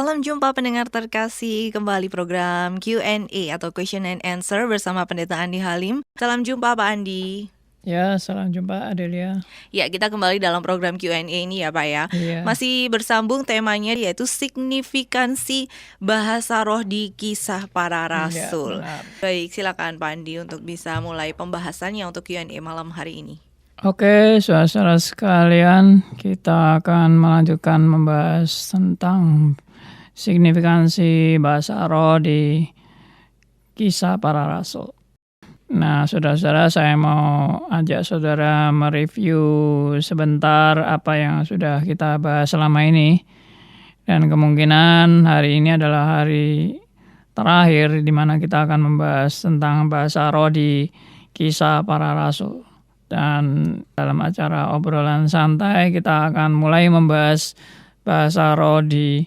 Salam jumpa pendengar terkasih, kembali program Q&A atau Question and Answer bersama Pendeta Andi Halim. Salam jumpa Pak Andi. Ya, salam jumpa Adelia. Ya, kita kembali dalam program Q&A ini ya Pak ya. Iya. Masih bersambung temanya yaitu signifikansi bahasa roh di Kisah Para Rasul. Ya, benar. Baik, silakan Pak Andi untuk bisa mulai pembahasannya untuk Q&A malam hari ini. Oke, saudara-saudara sekalian, kita akan melanjutkan membahas tentang signifikansi bahasa roh di Kisah Para Rasul. Nah, saudara-saudara, saya mau ajak saudara mereview sebentar apa yang sudah kita bahas selama ini. Dan kemungkinan hari ini adalah hari terakhir di mana kita akan membahas tentang bahasa roh di Kisah Para Rasul. Dan dalam acara obrolan santai kita akan mulai membahas bahasa roh di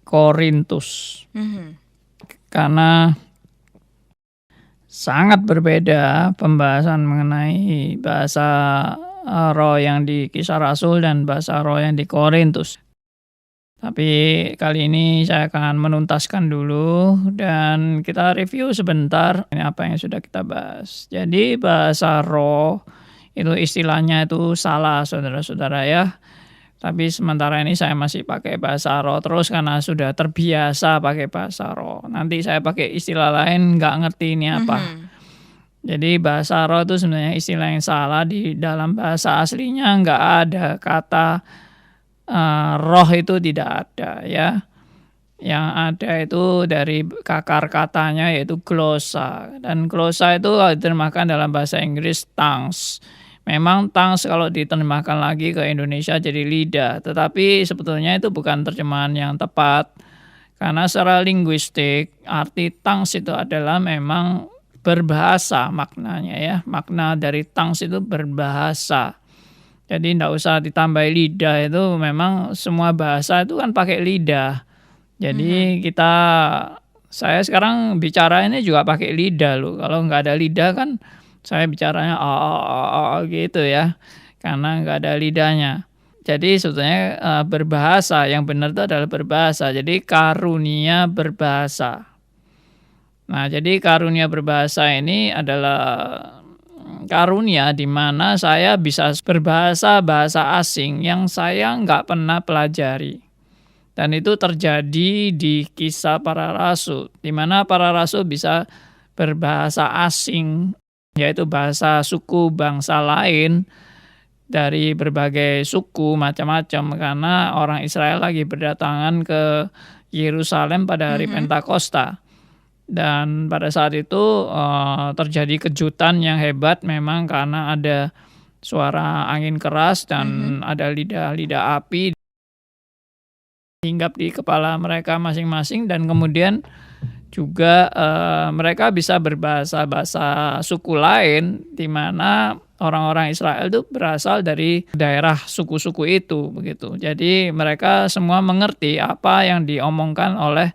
Korintus. Karena sangat berbeda pembahasan mengenai bahasa roh yang di Kisah Rasul dan bahasa roh yang di Korintus. Tapi kali ini saya akan menuntaskan dulu dan kita review sebentar ini apa yang sudah kita bahas. Jadi bahasa roh itu istilahnya itu salah saudara-saudara ya. Tapi sementara ini saya masih pakai bahasa roh terus karena sudah terbiasa pakai bahasa roh. Nanti saya pakai istilah lain nggak ngerti ini apa. Jadi bahasa roh itu sebenarnya istilah yang salah. Di dalam bahasa aslinya nggak ada kata roh itu tidak ada ya. Yang ada itu dari akar katanya yaitu glosa. Dan glosa itu diterjemahkan dalam bahasa Inggris tongues. Memang tongues kalau diterjemahkan lagi ke Indonesia jadi lidah. Tetapi sebetulnya itu bukan terjemahan yang tepat. Karena secara linguistik arti tongues itu adalah memang berbahasa maknanya ya. Makna dari tongues itu berbahasa. Jadi tidak usah ditambah lidah, itu memang semua bahasa itu kan pakai lidah. Jadi saya sekarang bicara ini juga pakai lidah loh. Kalau nggak ada lidah kan saya bicaranya gitu ya. Karena nggak ada lidahnya. Jadi sebetulnya berbahasa, yang benar itu adalah berbahasa. Jadi karunia berbahasa. Nah jadi karunia berbahasa ini adalah karunia di mana saya bisa berbahasa bahasa asing yang saya nggak pernah pelajari. Dan itu terjadi di Kisah Para Rasul, di mana para rasul bisa berbahasa asing, yaitu bahasa suku bangsa lain dari berbagai suku macam-macam, karena orang Israel lagi berdatangan ke Yerusalem pada hari Pentakosta. Dan pada saat itu terjadi kejutan yang hebat memang karena ada suara angin keras dan ada lidah api hinggap di kepala mereka masing-masing, dan kemudian juga mereka bisa berbahasa suku lain di mana orang-orang Israel itu berasal dari daerah suku-suku itu begitu. Jadi mereka semua mengerti apa yang diomongkan oleh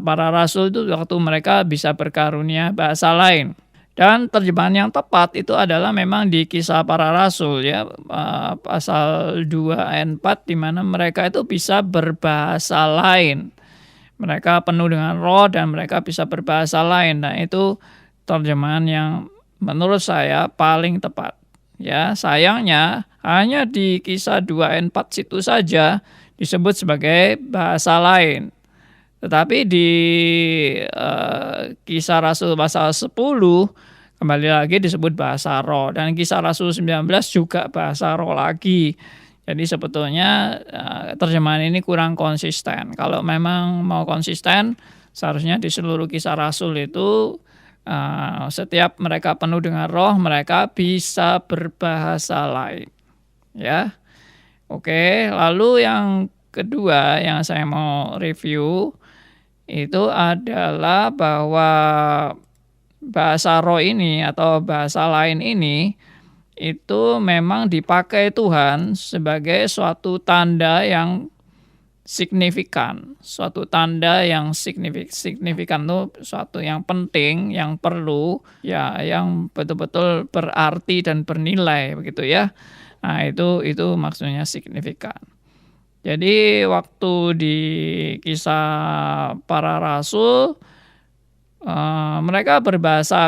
para rasul itu waktu mereka bisa berkarunia bahasa lain. Dan terjemahan yang tepat itu adalah memang di Kisah Para Rasul ya, pasal 2 ayat 4 di mana mereka itu bisa berbahasa lain. Mereka penuh dengan roh dan mereka bisa berbahasa lain. Nah, itu terjemahan yang menurut saya paling tepat. Ya, sayangnya hanya di Kisah 2 ayat 4 situ saja disebut sebagai bahasa lain. Tetapi di Kisah Rasul pasal 10 kembali lagi disebut bahasa roh. Dan Kisah Rasul 19 juga bahasa roh lagi. Jadi sebetulnya terjemahan ini kurang konsisten. Kalau memang mau konsisten, seharusnya di seluruh Kisah Rasul itu setiap mereka penuh dengan roh, mereka bisa berbahasa lain. Ya, oke. Lalu yang kedua yang saya mau review itu adalah bahwa bahasa roh ini atau bahasa lain ini itu memang dipakai Tuhan sebagai suatu tanda yang signifikan. Suatu tanda yang signifikan itu suatu yang penting, yang perlu, ya, yang betul-betul berarti dan bernilai begitu ya. Nah, itu maksudnya signifikan. Jadi waktu di Kisah Para Rasul, mereka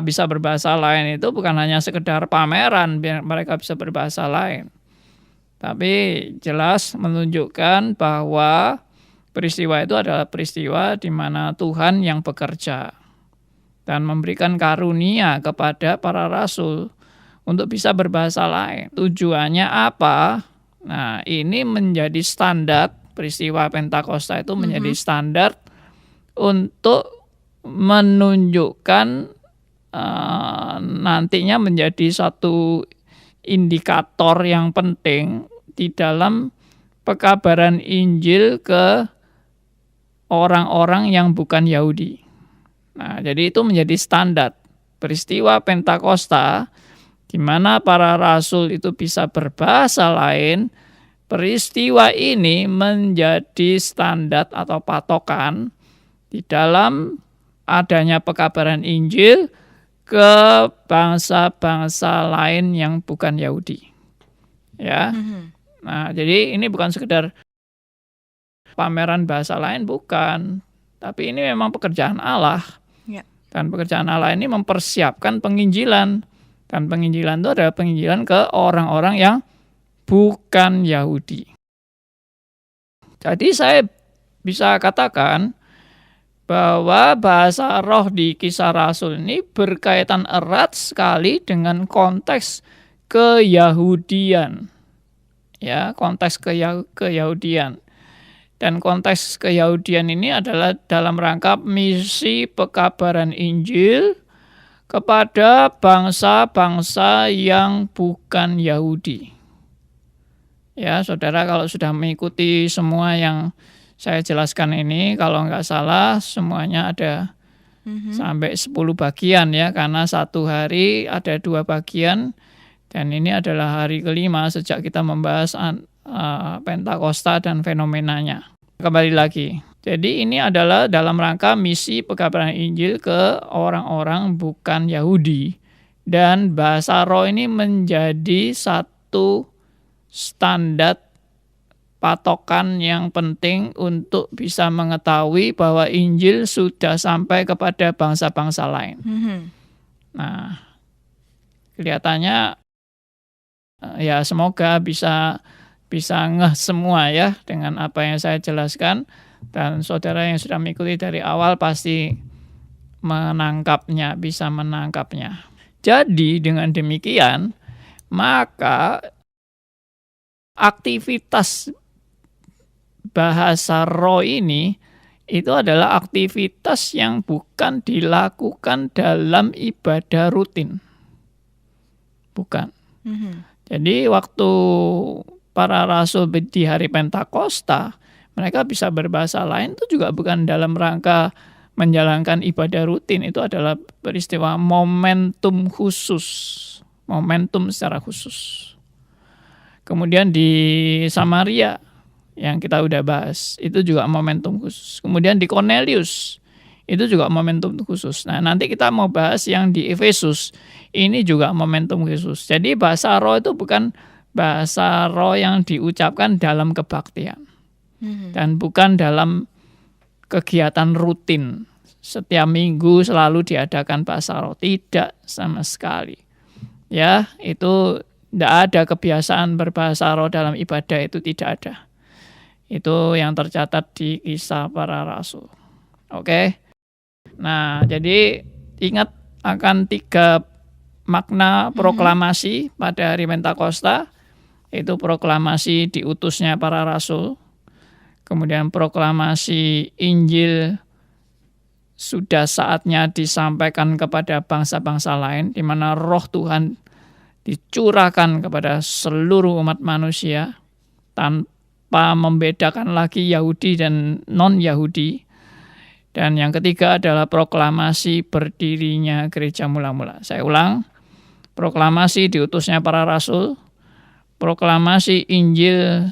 bisa berbahasa lain itu bukan hanya sekedar pameran biar mereka bisa berbahasa lain, tapi jelas menunjukkan bahwa peristiwa itu adalah peristiwa di mana Tuhan yang bekerja dan memberikan karunia kepada para rasul untuk bisa berbahasa lain. Tujuannya apa? Nah, ini menjadi standar, peristiwa Pentakosta itu menjadi standar untuk menunjukkan nantinya menjadi satu indikator yang penting di dalam pekabaran Injil ke orang-orang yang bukan Yahudi. Nah, jadi itu menjadi standar peristiwa Pentakosta di mana para rasul itu bisa berbahasa lain. Peristiwa ini menjadi standar atau patokan di dalam adanya pekabaran Injil ke bangsa-bangsa lain yang bukan Yahudi. Ya. Nah, jadi ini bukan sekedar pameran bahasa lain, bukan. Tapi ini memang pekerjaan Allah. Ya. Dan pekerjaan Allah ini mempersiapkan penginjilan. Dan penginjilan itu adalah penginjilan ke orang-orang yang bukan Yahudi. Jadi saya bisa katakan bahwa bahasa roh di Kisah Rasul ini berkaitan erat sekali dengan konteks keyahudian. Ya, konteks keyahudian. Dan konteks keyahudian ini adalah dalam rangka misi pekabaran Injil kepada bangsa-bangsa yang bukan Yahudi. Ya, saudara, kalau sudah mengikuti semua yang saya jelaskan ini, kalau nggak salah semuanya ada sampai 10 bagian ya, karena satu hari ada 2 bagian, dan ini adalah hari kelima sejak kita membahas Pentakosta dan fenomenanya. Kembali lagi, jadi ini adalah dalam rangka misi pekabaran Injil ke orang-orang bukan Yahudi, dan bahasa roh ini menjadi satu standar patokan yang penting untuk bisa mengetahui bahwa Injil sudah sampai kepada bangsa-bangsa lain. Nah, kelihatannya ya semoga bisa ngeh semua ya dengan apa yang saya jelaskan, dan saudara yang sudah mengikuti dari awal pasti bisa menangkapnya. Jadi dengan demikian, maka aktivitas bahasa roh ini itu adalah aktivitas yang bukan dilakukan dalam ibadah rutin. Bukan. Jadi waktu para rasul di hari Pentakosta, mereka bisa berbahasa lain itu juga bukan dalam rangka menjalankan ibadah rutin. Itu adalah peristiwa momentum khusus. Momentum secara khusus. Kemudian di Samaria yang kita udah bahas, itu juga momentum khusus. Kemudian di Cornelius, itu juga momentum khusus. Nah, nanti kita mau bahas yang di Efesus, ini juga momentum khusus. Jadi bahasa roh itu bukan bahasa roh yang diucapkan dalam kebaktian. Dan bukan dalam kegiatan rutin. Setiap minggu selalu diadakan bahasa roh. Tidak sama sekali. Ya, itu tidak ada kebiasaan berbahasa roh dalam ibadah, itu tidak ada. Itu yang tercatat di Kisah Para Rasul. Oke. Nah, jadi ingat akan 3 makna proklamasi pada hari Pentakosta. Itu proklamasi diutusnya para rasul. Kemudian proklamasi Injil sudah saatnya disampaikan kepada bangsa-bangsa lain, di mana roh Tuhan dicurahkan kepada seluruh umat manusia tanpa membedakan lagi Yahudi dan non-Yahudi. Dan yang ketiga adalah proklamasi berdirinya gereja mula-mula. Saya ulang, proklamasi diutusnya para rasul, proklamasi Injil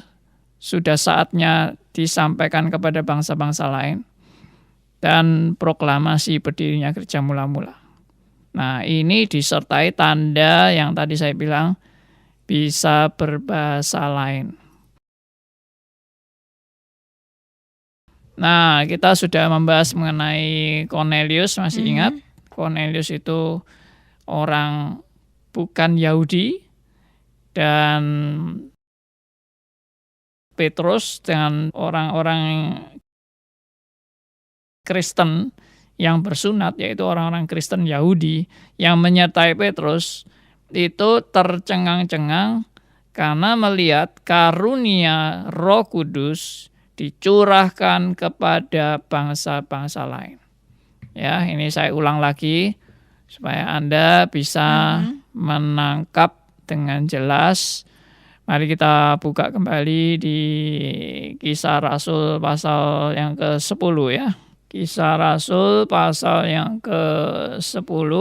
sudah saatnya disampaikan kepada bangsa-bangsa lain, dan proklamasi berdirinya gereja mula-mula. Nah, ini disertai tanda yang tadi saya bilang bisa berbahasa lain. Nah, kita sudah membahas mengenai Cornelius, masih ingat? Cornelius itu orang bukan Yahudi, dan Petrus dengan orang-orang Kristen yang bersunat, yaitu orang-orang Kristen Yahudi yang menyertai Petrus, itu tercengang-cengang karena melihat karunia Roh Kudus dicurahkan kepada bangsa-bangsa lain. Ya, ini saya ulang lagi supaya Anda bisa menangkap dengan jelas. Mari kita buka kembali di Kisah Rasul pasal yang ke-10 ya. Kisah Rasul pasal yang ke-10.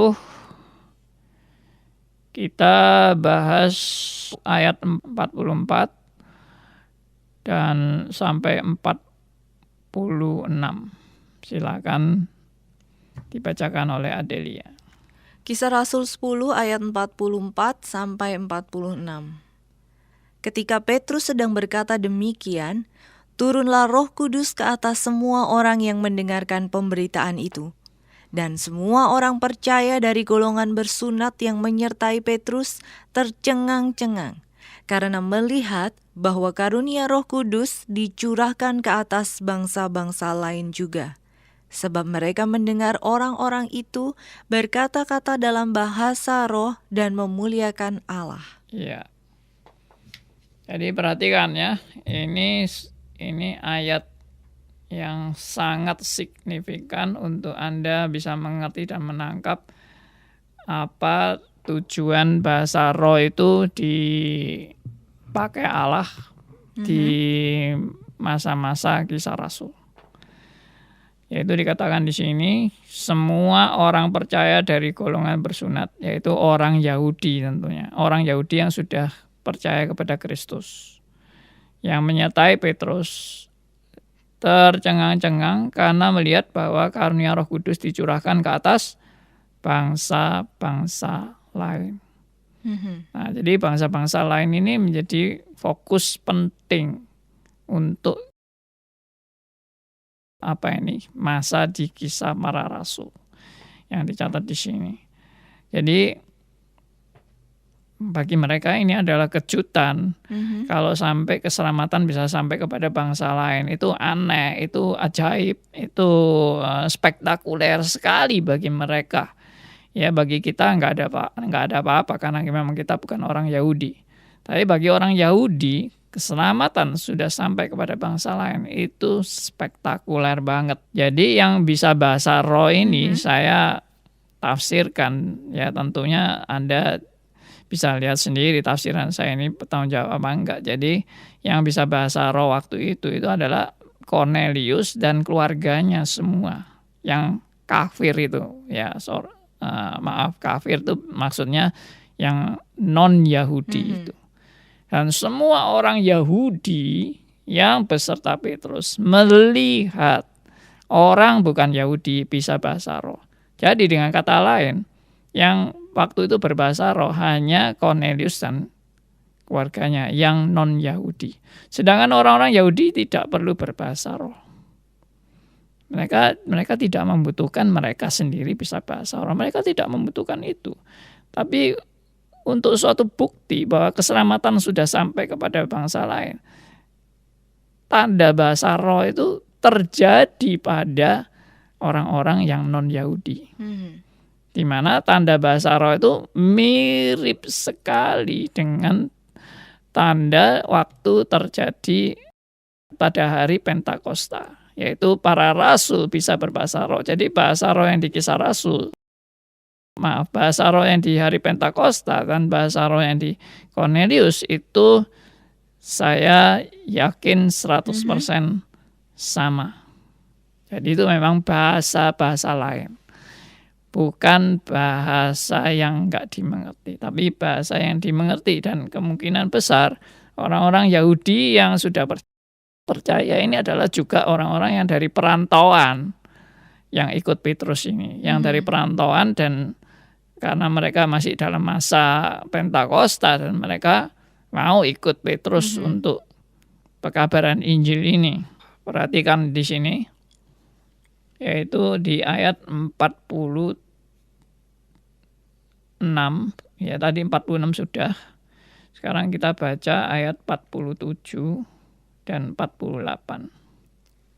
Kita bahas ayat 44 dan sampai 46. Silakan dibacakan oleh Adelia. Kisah Rasul 10 ayat 44 sampai 46. Ketika Petrus sedang berkata demikian, turunlah Roh Kudus ke atas semua orang yang mendengarkan pemberitaan itu. Dan semua orang percaya dari golongan bersunat yang menyertai Petrus tercengang-cengang, karena melihat bahwa karunia Roh Kudus dicurahkan ke atas bangsa-bangsa lain juga. Sebab mereka mendengar orang-orang itu berkata-kata dalam bahasa roh dan memuliakan Allah. Ya. Jadi perhatikan ya, ini ayat yang sangat signifikan untuk Anda bisa mengerti dan menangkap apa tujuan bahasa roh itu dipakai Allah di masa-masa Kisah Rasul. Yaitu dikatakan di sini, semua orang percaya dari golongan bersunat, yaitu orang Yahudi tentunya. Orang Yahudi yang sudah percaya kepada Kristus. Yang menyertai Petrus tercengang-cengang karena melihat bahwa karunia Roh Kudus dicurahkan ke atas bangsa-bangsa lain. Nah, jadi bangsa-bangsa lain ini menjadi fokus penting untuk masa di Kisah Para Rasul yang dicatat di sini. Jadi bagi mereka ini adalah kejutan kalau sampai keselamatan bisa sampai kepada bangsa lain. Itu aneh, itu ajaib, itu spektakuler sekali bagi mereka. Ya, bagi kita nggak ada apa-apa karena memang kita bukan orang Yahudi. Tapi bagi orang Yahudi, keselamatan sudah sampai kepada bangsa lain, itu spektakuler banget. Jadi yang bisa bahasa roh ini saya tafsirkan, ya tentunya Anda bisa lihat sendiri tafsiran saya ini bertanggung jawab apa enggak. Jadi yang bisa bahasa roh waktu itu adalah Cornelius dan keluarganya semua yang kafir itu. Ya, kafir itu maksudnya yang non-Yahudi itu. Dan semua orang Yahudi yang beserta Petrus melihat orang bukan Yahudi bisa bahasa roh. Jadi dengan kata lain, yang waktu itu berbahasa roh hanya Cornelius dan keluarganya yang non-Yahudi. Sedangkan orang-orang Yahudi tidak perlu berbahasa roh. Mereka tidak membutuhkan mereka sendiri bisa bahasa roh. Mereka tidak membutuhkan itu. Tapi untuk suatu bukti bahwa keselamatan sudah sampai kepada bangsa lain, tanda bahasa roh itu terjadi pada orang-orang yang non-Yahudi. Di mana tanda bahasa roh itu mirip sekali dengan tanda waktu terjadi pada hari Pentakosta, yaitu para rasul bisa berbahasa roh. Jadi bahasa roh yang di Kisah Rasul, bahasa roh yang di hari Pentakosta dan bahasa roh yang di Cornelius itu saya yakin 100% sama. Jadi itu memang bahasa-bahasa lain. Bukan bahasa yang enggak dimengerti, tapi bahasa yang dimengerti. Dan kemungkinan besar orang-orang Yahudi yang sudah percaya ini adalah juga orang-orang yang dari perantauan yang ikut Petrus ini. Yang dari perantauan, dan karena mereka masih dalam masa Pentakosta dan mereka mau ikut Petrus untuk pekabaran Injil ini. Perhatikan di sini, yaitu di ayat 46, ya tadi 46 sudah. Sekarang kita baca ayat 47 dan 48.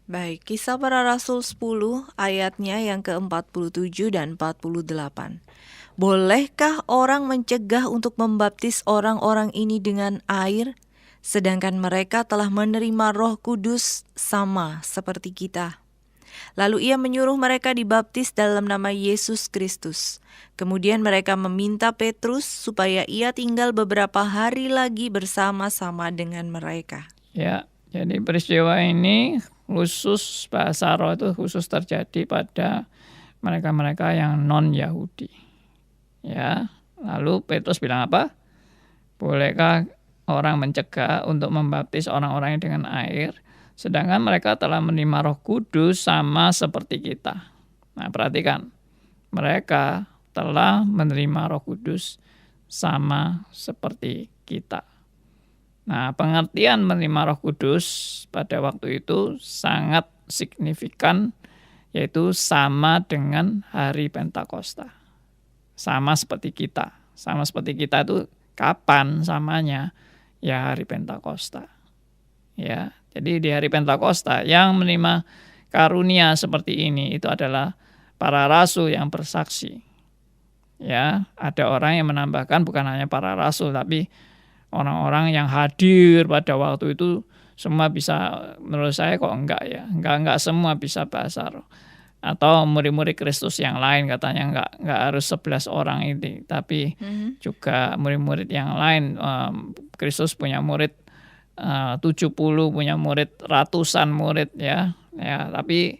Baik, Kisah Para Rasul 10 ayatnya yang ke-47 dan 48. Bolehkah orang mencegah untuk membaptis orang-orang ini dengan air, sedangkan mereka telah menerima Roh Kudus sama seperti kita? Lalu ia menyuruh mereka dibaptis dalam nama Yesus Kristus. Kemudian mereka meminta Petrus supaya ia tinggal beberapa hari lagi bersama-sama dengan mereka. Ya, jadi peristiwa ini khusus bahasa roh itu khusus terjadi pada mereka-mereka yang non-Yahudi. Ya, lalu Petrus bilang apa? Bolehkah orang mencegah untuk membaptis orang-orang dengan air, sedangkan mereka telah menerima Roh Kudus sama seperti kita. Nah, perhatikan. Mereka telah menerima Roh Kudus sama seperti kita. Nah, pengertian menerima Roh Kudus pada waktu itu sangat signifikan, yaitu sama dengan hari Pentakosta. Sama seperti kita. Sama seperti kita itu kapan samanya? Ya hari Pentakosta. Ya, jadi di hari Pentakosta yang menerima karunia seperti ini itu adalah para rasul yang bersaksi. Ya, ada orang yang menambahkan bukan hanya para rasul tapi orang-orang yang hadir pada waktu itu semua bisa, menurut saya kok enggak ya. Enggak semua bisa bahasa roh. Atau murid-murid Kristus yang lain katanya enggak harus 11 orang ini, tapi juga murid-murid yang lain. Kristus punya murid 70, punya murid ratusan murid ya. Ya, tapi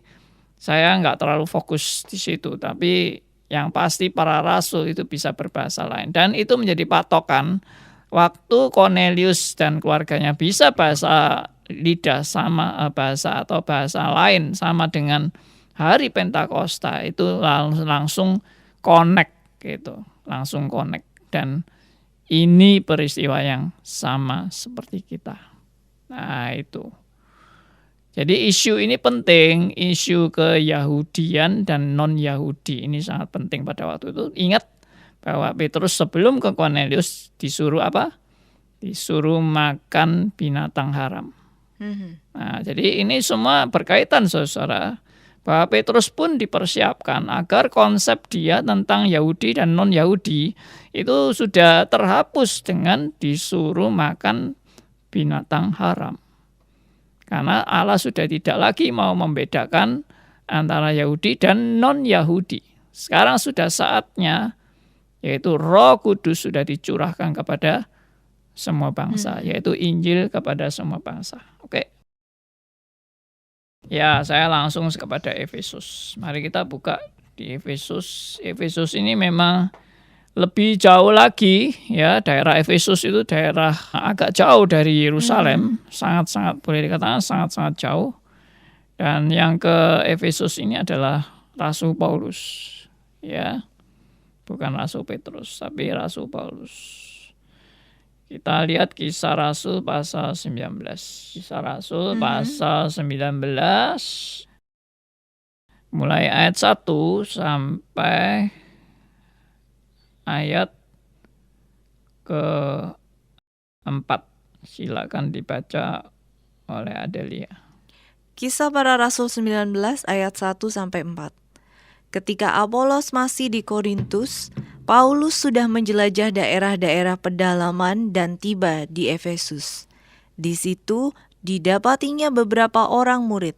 saya enggak terlalu fokus di situ, tapi yang pasti para rasul itu bisa berbahasa lain dan itu menjadi patokan. Waktu Cornelius dan keluarganya bisa bahasa lidah sama bahasa atau bahasa lain sama dengan hari Pentakosta, itu langsung connect gitu, langsung connect, dan ini peristiwa yang sama seperti kita. Nah itu. Jadi isu ini penting, isu keyahudian dan non-Yahudi ini sangat penting pada waktu itu. Ingat bahwa Petrus sebelum ke Cornelius disuruh apa? Disuruh makan binatang haram. Nah, jadi ini semua berkaitan, saudara. Bahwa Petrus pun dipersiapkan agar konsep dia tentang Yahudi dan non-Yahudi itu sudah terhapus dengan disuruh makan binatang haram. Karena Allah sudah tidak lagi mau membedakan antara Yahudi dan non-Yahudi. Sekarang sudah saatnya, yaitu Roh Kudus sudah dicurahkan kepada semua bangsa, yaitu Injil kepada semua bangsa. Oke. Ya, saya langsung kepada Efesus. Mari kita buka di Efesus. Efesus ini memang lebih jauh lagi ya, daerah Efesus itu daerah agak jauh dari Yerusalem, sangat-sangat boleh dikatakan sangat-sangat jauh. Dan yang ke Efesus ini adalah Rasul Paulus, ya. Bukan Rasul Petrus, tapi Rasul Paulus. Kita lihat Kisah Rasul pasal 19. Kisah Rasul pasal 19. Mulai ayat 1 sampai ayat ke-4. Silakan dibaca oleh Adelia. Kisah Para Rasul 19 ayat 1 sampai 4. Ketika Apolos masih di Korintus, Paulus sudah menjelajah daerah-daerah pedalaman dan tiba di Efesus. Di situ didapatinya beberapa orang murid.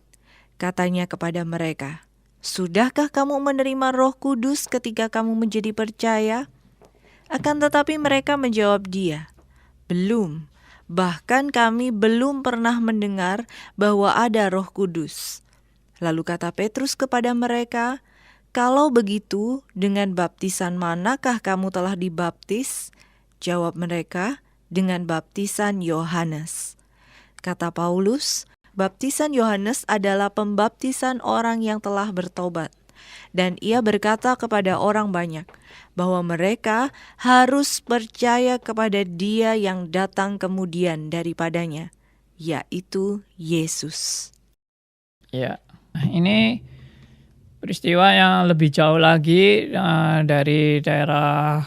Katanya kepada mereka, "Sudahkah kamu menerima Roh Kudus ketika kamu menjadi percaya?" Akan tetapi mereka menjawab dia, "Belum, bahkan kami belum pernah mendengar bahwa ada Roh Kudus." Lalu kata Petrus kepada mereka, "Kalau begitu, dengan baptisan manakah kamu telah dibaptis?" Jawab mereka, "Dengan baptisan Yohanes." Kata Paulus, baptisan Yohanes adalah pembaptisan orang yang telah bertobat. Dan ia berkata kepada orang banyak bahwa mereka harus percaya kepada Dia yang datang kemudian daripadanya, yaitu Yesus. Ya, ini peristiwa yang lebih jauh lagi dari daerah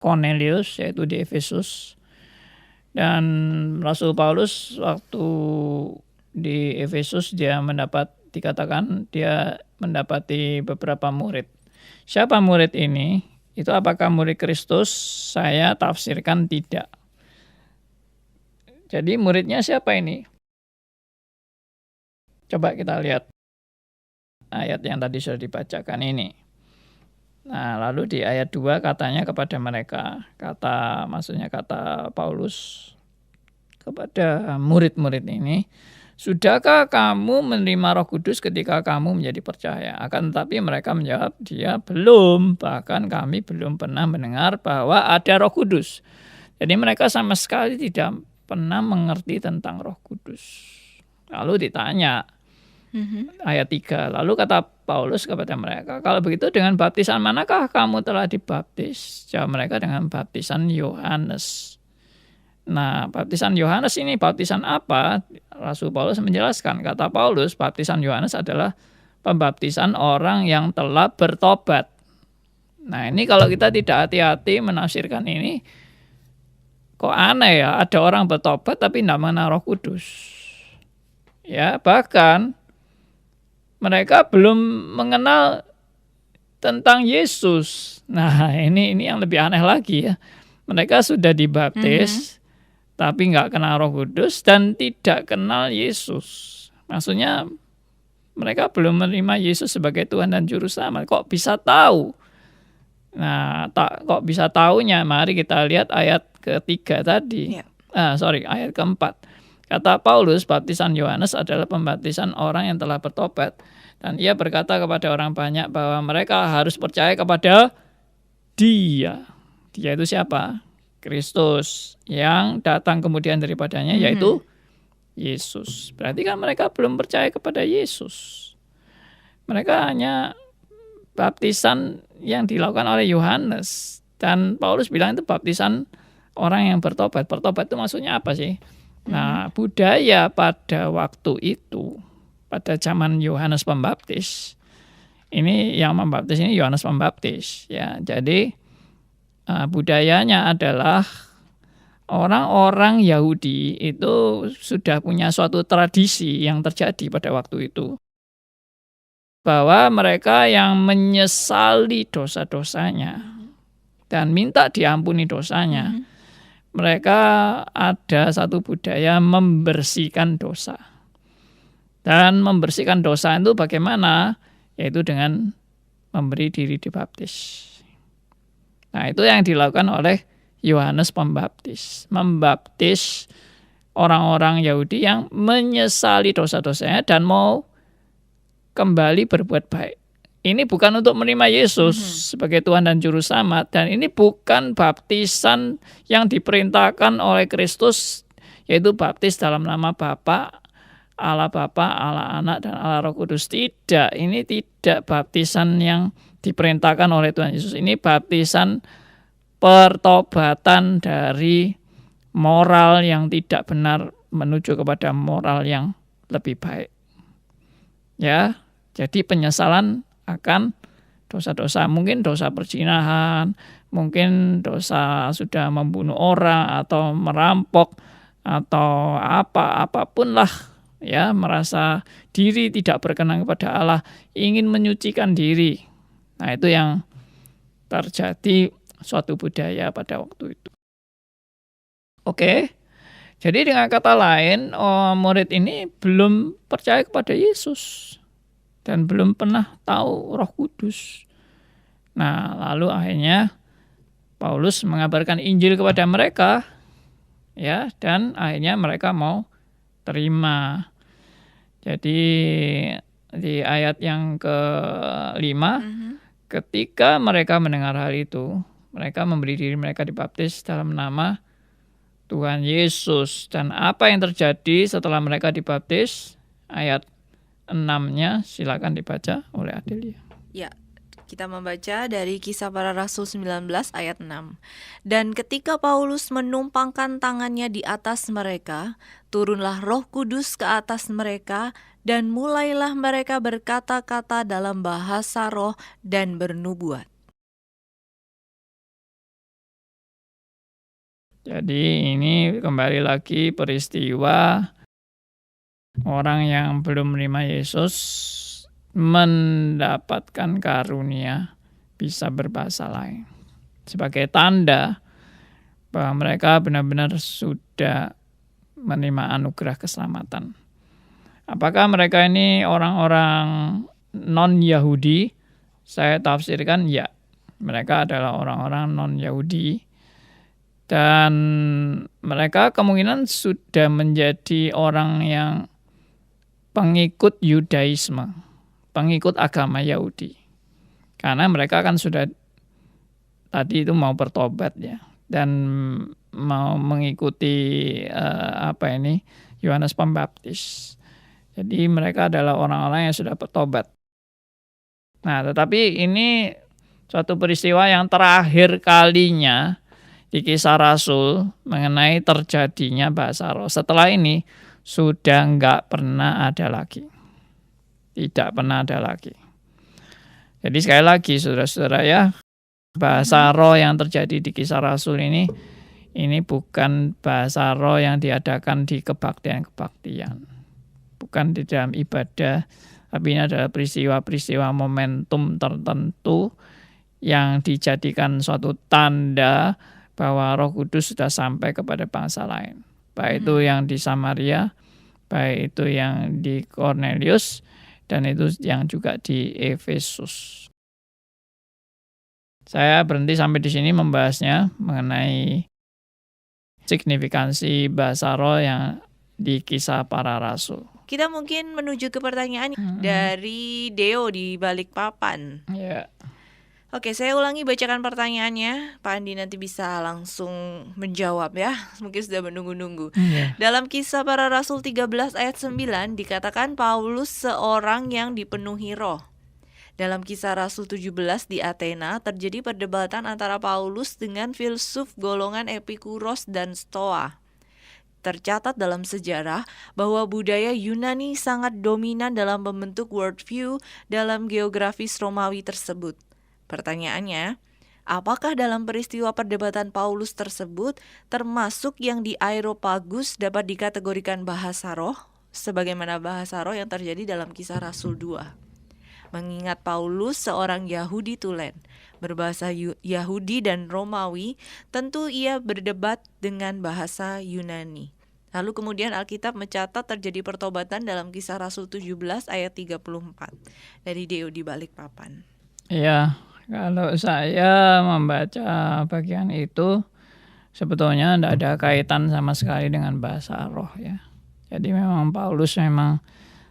Cornelius, yaitu di Efesus. Dan Rasul Paulus waktu di Efesus dikatakan dia mendapati beberapa murid. Siapa murid ini? Itu apakah murid Kristus? Saya tafsirkan tidak. Jadi muridnya siapa ini? Coba kita lihat ayat yang tadi sudah dibacakan ini. Nah, lalu di ayat 2 katanya kepada mereka, maksudnya kata Paulus kepada murid-murid ini, sudahkah kamu menerima Roh Kudus ketika kamu menjadi percaya? Akan tetapi mereka menjawab, dia belum, bahkan kami belum pernah mendengar bahwa ada Roh Kudus. Jadi mereka sama sekali tidak pernah mengerti tentang Roh Kudus. Lalu ditanya, ayat 3, lalu kata Paulus kepada mereka, kalau begitu dengan baptisan manakah kamu telah dibaptis? Jawab mereka, dengan baptisan Yohanes. Nah, baptisan Yohanes ini baptisan apa? Rasul Paulus menjelaskan, kata Paulus, baptisan Yohanes adalah pembaptisan orang yang telah bertobat. Nah, ini kalau kita tidak hati-hati menafsirkan ini, kok aneh ya, ada orang bertobat tapi tidak mengenal Roh Kudus. Ya, bahkan mereka belum mengenal tentang Yesus. Nah, ini yang lebih aneh lagi ya. Mereka sudah dibaptis, tapi nggak kenal Roh Kudus dan tidak kenal Yesus. Maksudnya mereka belum menerima Yesus sebagai Tuhan dan Juru Selamat. Kok bisa tahu? Nah, kok bisa tahunya? Mari kita lihat ayat ketiga tadi. Ayat keempat. Kata Paulus, baptisan Yohanes adalah pembaptisan orang yang telah bertobat. Dan ia berkata kepada orang banyak bahwa mereka harus percaya kepada Dia. Dia itu siapa? Kristus. Yang datang kemudian daripadanya, yaitu Yesus. Berarti kan mereka belum percaya kepada Yesus. Mereka hanya baptisan yang dilakukan oleh Yohanes. Dan Paulus bilang itu baptisan orang yang bertobat. Bertobat itu maksudnya apa sih? Nah, budaya pada waktu itu, pada zaman Yohanes Pembaptis, ini yang membaptis ini Yohanes Pembaptis. Ya, jadi budayanya adalah orang-orang Yahudi itu sudah punya suatu tradisi yang terjadi pada waktu itu, bahwa mereka yang menyesali dosa-dosanya dan minta diampuni dosanya, mereka ada satu budaya membersihkan dosa. Dan membersihkan dosa itu bagaimana? Yaitu dengan memberi diri dibaptis. Nah, itu yang dilakukan oleh Yohanes Pembaptis. Membaptis orang-orang Yahudi yang menyesali dosa-dosanya dan mau kembali berbuat baik. Ini bukan untuk menerima Yesus sebagai Tuhan dan Juru Selamat. Dan ini bukan baptisan yang diperintahkan oleh Kristus, yaitu baptis dalam nama Bapa, Allah Anak, dan Allah Roh Kudus. Tidak, ini tidak baptisan yang diperintahkan oleh Tuhan Yesus. Ini baptisan pertobatan dari moral yang tidak benar menuju kepada moral yang lebih baik. Ya, jadi penyesalan akan dosa-dosa, mungkin dosa perzinahan, mungkin dosa sudah membunuh orang atau merampok atau apapun lah, ya, merasa diri tidak berkenan kepada Allah, ingin menyucikan diri. Nah, itu yang terjadi suatu budaya pada waktu itu. Oke. Jadi dengan kata lain, murid ini belum percaya kepada Yesus dan belum pernah tahu Roh Kudus. Nah, lalu akhirnya Paulus mengabarkan Injil kepada mereka, ya, dan akhirnya mereka mau terima. Jadi di ayat yang ke-5, ketika mereka mendengar hal itu, mereka memberi diri mereka dibaptis dalam nama Tuhan Yesus. Dan apa yang terjadi setelah mereka dibaptis? Ayat 6-nya silakan dibaca oleh Adelia. Ya, kita membaca dari Kisah Para Rasul 19 ayat 6. Dan ketika Paulus menumpangkan tangannya di atas mereka, turunlah Roh Kudus ke atas mereka, Dan mulailah mereka berkata-kata dalam bahasa roh dan bernubuat. Jadi ini kembali lagi peristiwa orang yang belum menerima Yesus mendapatkan karunia bisa berbahasa lain. Sebagai tanda bahwa mereka benar-benar sudah menerima anugerah keselamatan. Apakah mereka ini orang-orang non-Yahudi? Saya tafsirkan ya. Mereka adalah orang-orang non-Yahudi. Dan mereka kemungkinan sudah menjadi orang yang pengikut Yudaisme, pengikut agama Yahudi. Karena mereka kan sudah tadi itu mau bertobat ya, dan mau mengikuti Yohanes Pembaptis. Jadi mereka adalah orang-orang yang sudah bertobat. Nah, tetapi ini suatu peristiwa yang terakhir kalinya di Kisah Rasul mengenai terjadinya bahasa roh. Setelah ini sudah nggak pernah ada lagi. Tidak pernah ada lagi. Jadi sekali lagi saudara-saudara ya, bahasa roh yang terjadi di Kisah Rasul ini bukan bahasa roh yang diadakan di kebaktian-kebaktian. Bukan di dalam ibadah, tapi ini adalah peristiwa-peristiwa momentum tertentu yang dijadikan suatu tanda bahwa Roh Kudus sudah sampai kepada bangsa lain. Baik itu yang di Samaria, baik itu yang di Cornelius, dan itu yang juga di Efesus. Saya berhenti sampai di sini membahasnya mengenai signifikansi bahasa roh yang di Kisah Para Rasul. Kita mungkin menuju ke pertanyaan dari Deo di Balikpapan. Ya. Oke, saya ulangi bacakan pertanyaannya. Pak Andi nanti bisa langsung menjawab ya. Mungkin sudah menunggu-nunggu. Dalam Kisah Para Rasul 13 ayat 9 dikatakan Paulus seorang yang dipenuhi roh. Dalam Kisah Rasul 17 di Athena terjadi perdebatan antara Paulus dengan filsuf golongan Epikuros dan Stoa. Tercatat dalam sejarah bahwa budaya Yunani sangat dominan dalam membentuk worldview dalam geografis Romawi tersebut. Pertanyaannya, apakah dalam peristiwa perdebatan Paulus tersebut termasuk yang di Areopagus dapat dikategorikan bahasa roh sebagaimana bahasa roh yang terjadi dalam Kisah Rasul 2? Mengingat Paulus seorang Yahudi tulen, berbahasa Yahudi dan Romawi, tentu ia berdebat dengan bahasa Yunani. Lalu kemudian Alkitab mencatat terjadi pertobatan dalam Kisah Rasul 17 ayat 34 dari Deo di Balikpapan. Iya. Kalau saya membaca bagian itu, sebetulnya tidak ada kaitan sama sekali dengan bahasa roh ya. Jadi memang Paulus memang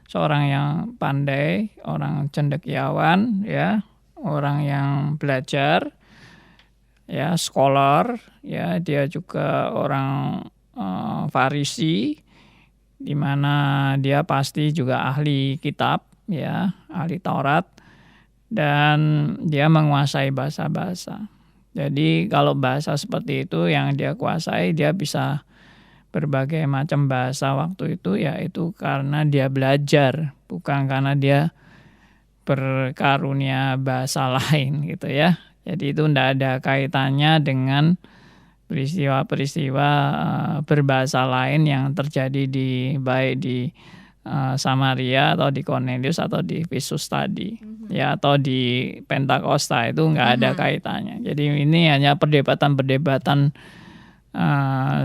seorang yang pandai, orang cendekiawan ya, orang yang belajar, ya, scholar, ya, dia juga orang Farisi, di mana dia pasti juga ahli kitab, ya, ahli Taurat. Dan dia menguasai bahasa-bahasa. Jadi kalau bahasa seperti itu yang dia kuasai, dia bisa berbagai macam bahasa waktu itu, yaitu karena dia belajar, bukan karena dia berkarunia bahasa lain gitu ya. Jadi itu tidak ada kaitannya dengan peristiwa-peristiwa berbahasa lain yang terjadi baik di Samaria atau di Cornelius atau di Efesus tadi, ya, atau di Pentakosta, itu nggak ada kaitannya. Jadi ini hanya perdebatan-perdebatan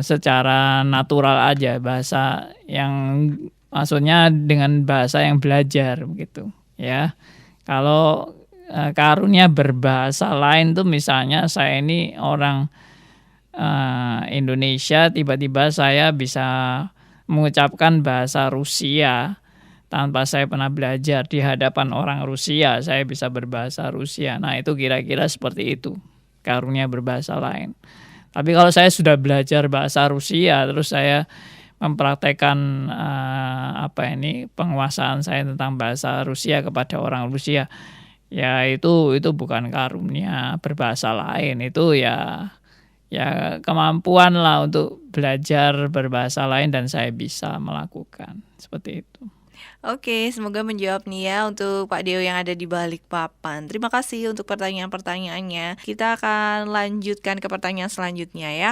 secara natural aja, bahasa yang maksudnya dengan bahasa yang belajar begitu ya. Kalau karunia berbahasa lain tuh misalnya saya ini orang Indonesia, tiba-tiba saya bisa mengucapkan bahasa Rusia tanpa saya pernah belajar, di hadapan orang Rusia saya bisa berbahasa Rusia. Nah, itu kira-kira seperti itu, karunia berbahasa lain. Tapi kalau saya sudah belajar bahasa Rusia terus saya mempraktekkan penguasaan saya tentang bahasa Rusia kepada orang Rusia, ya itu bukan karunia berbahasa lain, itu ya kemampuan lah untuk belajar berbahasa lain dan saya bisa melakukan seperti itu. Oke, semoga menjawab nih ya untuk Pak Deo yang ada di Balikpapan. Terima kasih untuk pertanyaan-pertanyaannya. Kita akan lanjutkan ke pertanyaan selanjutnya ya.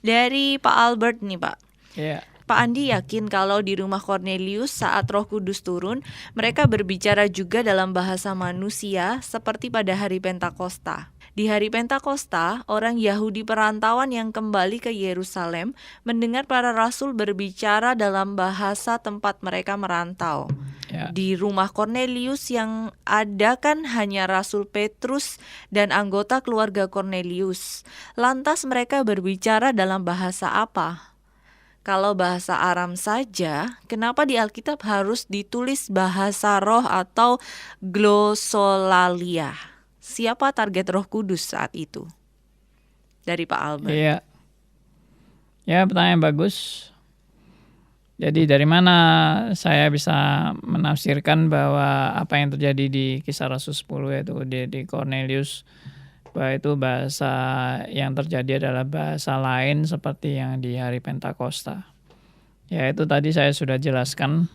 Dari Pak Albert nih Pak. Ya. Pak Andi yakin kalau di rumah Cornelius saat Roh Kudus turun, mereka berbicara juga dalam bahasa manusia seperti pada hari Pentakosta. Di hari Pentakosta, orang Yahudi perantauan yang kembali ke Yerusalem mendengar para rasul berbicara dalam bahasa tempat mereka merantau. Ya. Di rumah Cornelius yang ada kan hanya Rasul Petrus dan anggota keluarga Cornelius. Lantas mereka berbicara dalam bahasa apa? Kalau bahasa Aram saja, kenapa di Alkitab harus ditulis bahasa roh atau glosolalia? Siapa target Roh Kudus saat itu? Dari Pak Albert. Iya. Ya, pertanyaan bagus. Jadi dari mana saya bisa menafsirkan bahwa apa yang terjadi di Kisah Rasul 10 yaitu di Cornelius, bahwa itu bahasa yang terjadi adalah bahasa lain seperti yang di hari Pentakosta. Ya, itu tadi saya sudah jelaskan.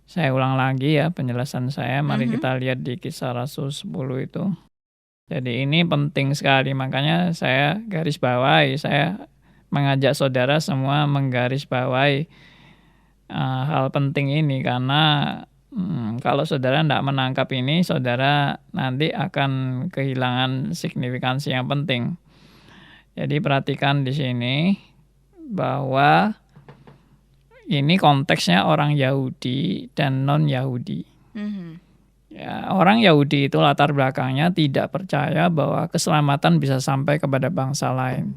Saya ulang lagi ya penjelasan saya. Mari kita lihat di Kisah Rasul 10 itu. Jadi ini penting sekali, makanya saya garis bawahi, saya mengajak saudara semua menggaris bawahi hal penting ini, karena kalau saudara tidak menangkap ini, saudara nanti akan kehilangan signifikansi yang penting. Jadi perhatikan di sini bahwa ini konteksnya orang Yahudi dan non-Yahudi. Ya, orang Yahudi itu latar belakangnya tidak percaya bahwa keselamatan bisa sampai kepada bangsa lain.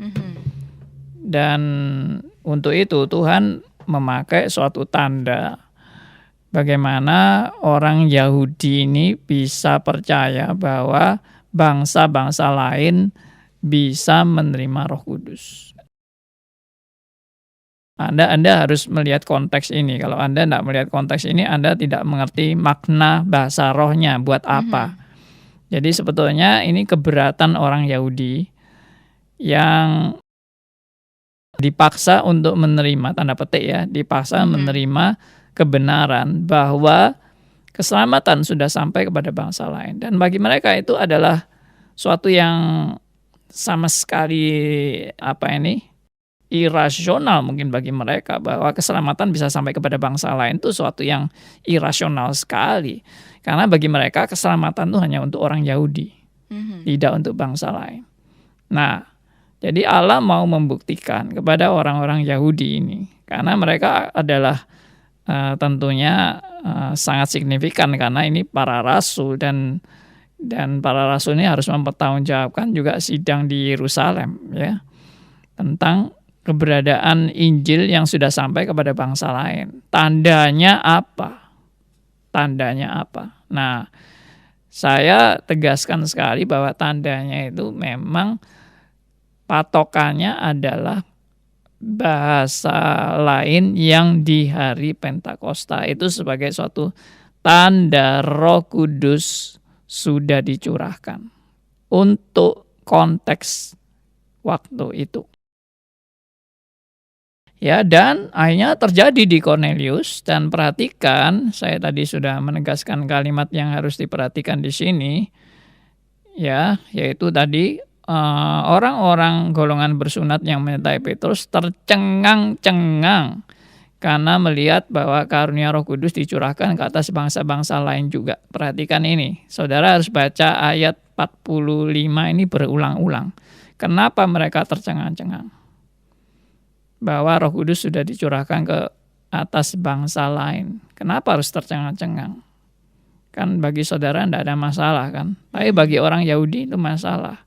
Dan untuk itu Tuhan memakai suatu tanda bagaimana orang Yahudi ini bisa percaya bahwa bangsa-bangsa lain bisa menerima Roh Kudus. Anda harus melihat konteks ini. Kalau Anda tidak melihat konteks ini, Anda tidak mengerti makna bahasa rohnya buat apa. Jadi sebetulnya ini keberatan orang Yahudi yang dipaksa untuk menerima, tanda petik ya, dipaksa menerima kebenaran bahwa keselamatan sudah sampai kepada bangsa lain. Dan bagi mereka itu adalah suatu yang sama sekali irasional mungkin bagi mereka, bahwa keselamatan bisa sampai kepada bangsa lain itu suatu yang irasional sekali. Karena bagi mereka keselamatan itu hanya untuk orang Yahudi, tidak untuk bangsa lain. Nah, jadi Allah mau membuktikan kepada orang-orang Yahudi ini, karena mereka adalah tentunya sangat signifikan karena ini para rasul dan para rasul ini harus mempertanggungjawabkan juga sidang di Yerusalem ya tentang keberadaan Injil yang sudah sampai kepada bangsa lain. Tandanya apa? Tandanya apa? Nah, saya tegaskan sekali bahwa tandanya itu memang patokannya adalah bahasa lain yang di hari Pentakosta itu sebagai suatu tanda Roh Kudus sudah dicurahkan untuk konteks waktu itu. Ya, dan akhirnya terjadi di Cornelius, dan perhatikan, saya tadi sudah menegaskan kalimat yang harus diperhatikan di sini, ya, yaitu tadi orang-orang golongan bersunat yang menyertai Petrus tercengang-cengang karena melihat bahwa karunia Roh Kudus dicurahkan ke atas bangsa-bangsa lain juga. Perhatikan ini, saudara harus baca ayat 45 ini berulang-ulang. Kenapa mereka tercengang-cengang? Bahwa Roh Kudus sudah dicurahkan ke atas bangsa lain. Kenapa harus tercengang-cengang? Kan bagi saudara tidak ada masalah kan? Tapi bagi orang Yahudi itu masalah.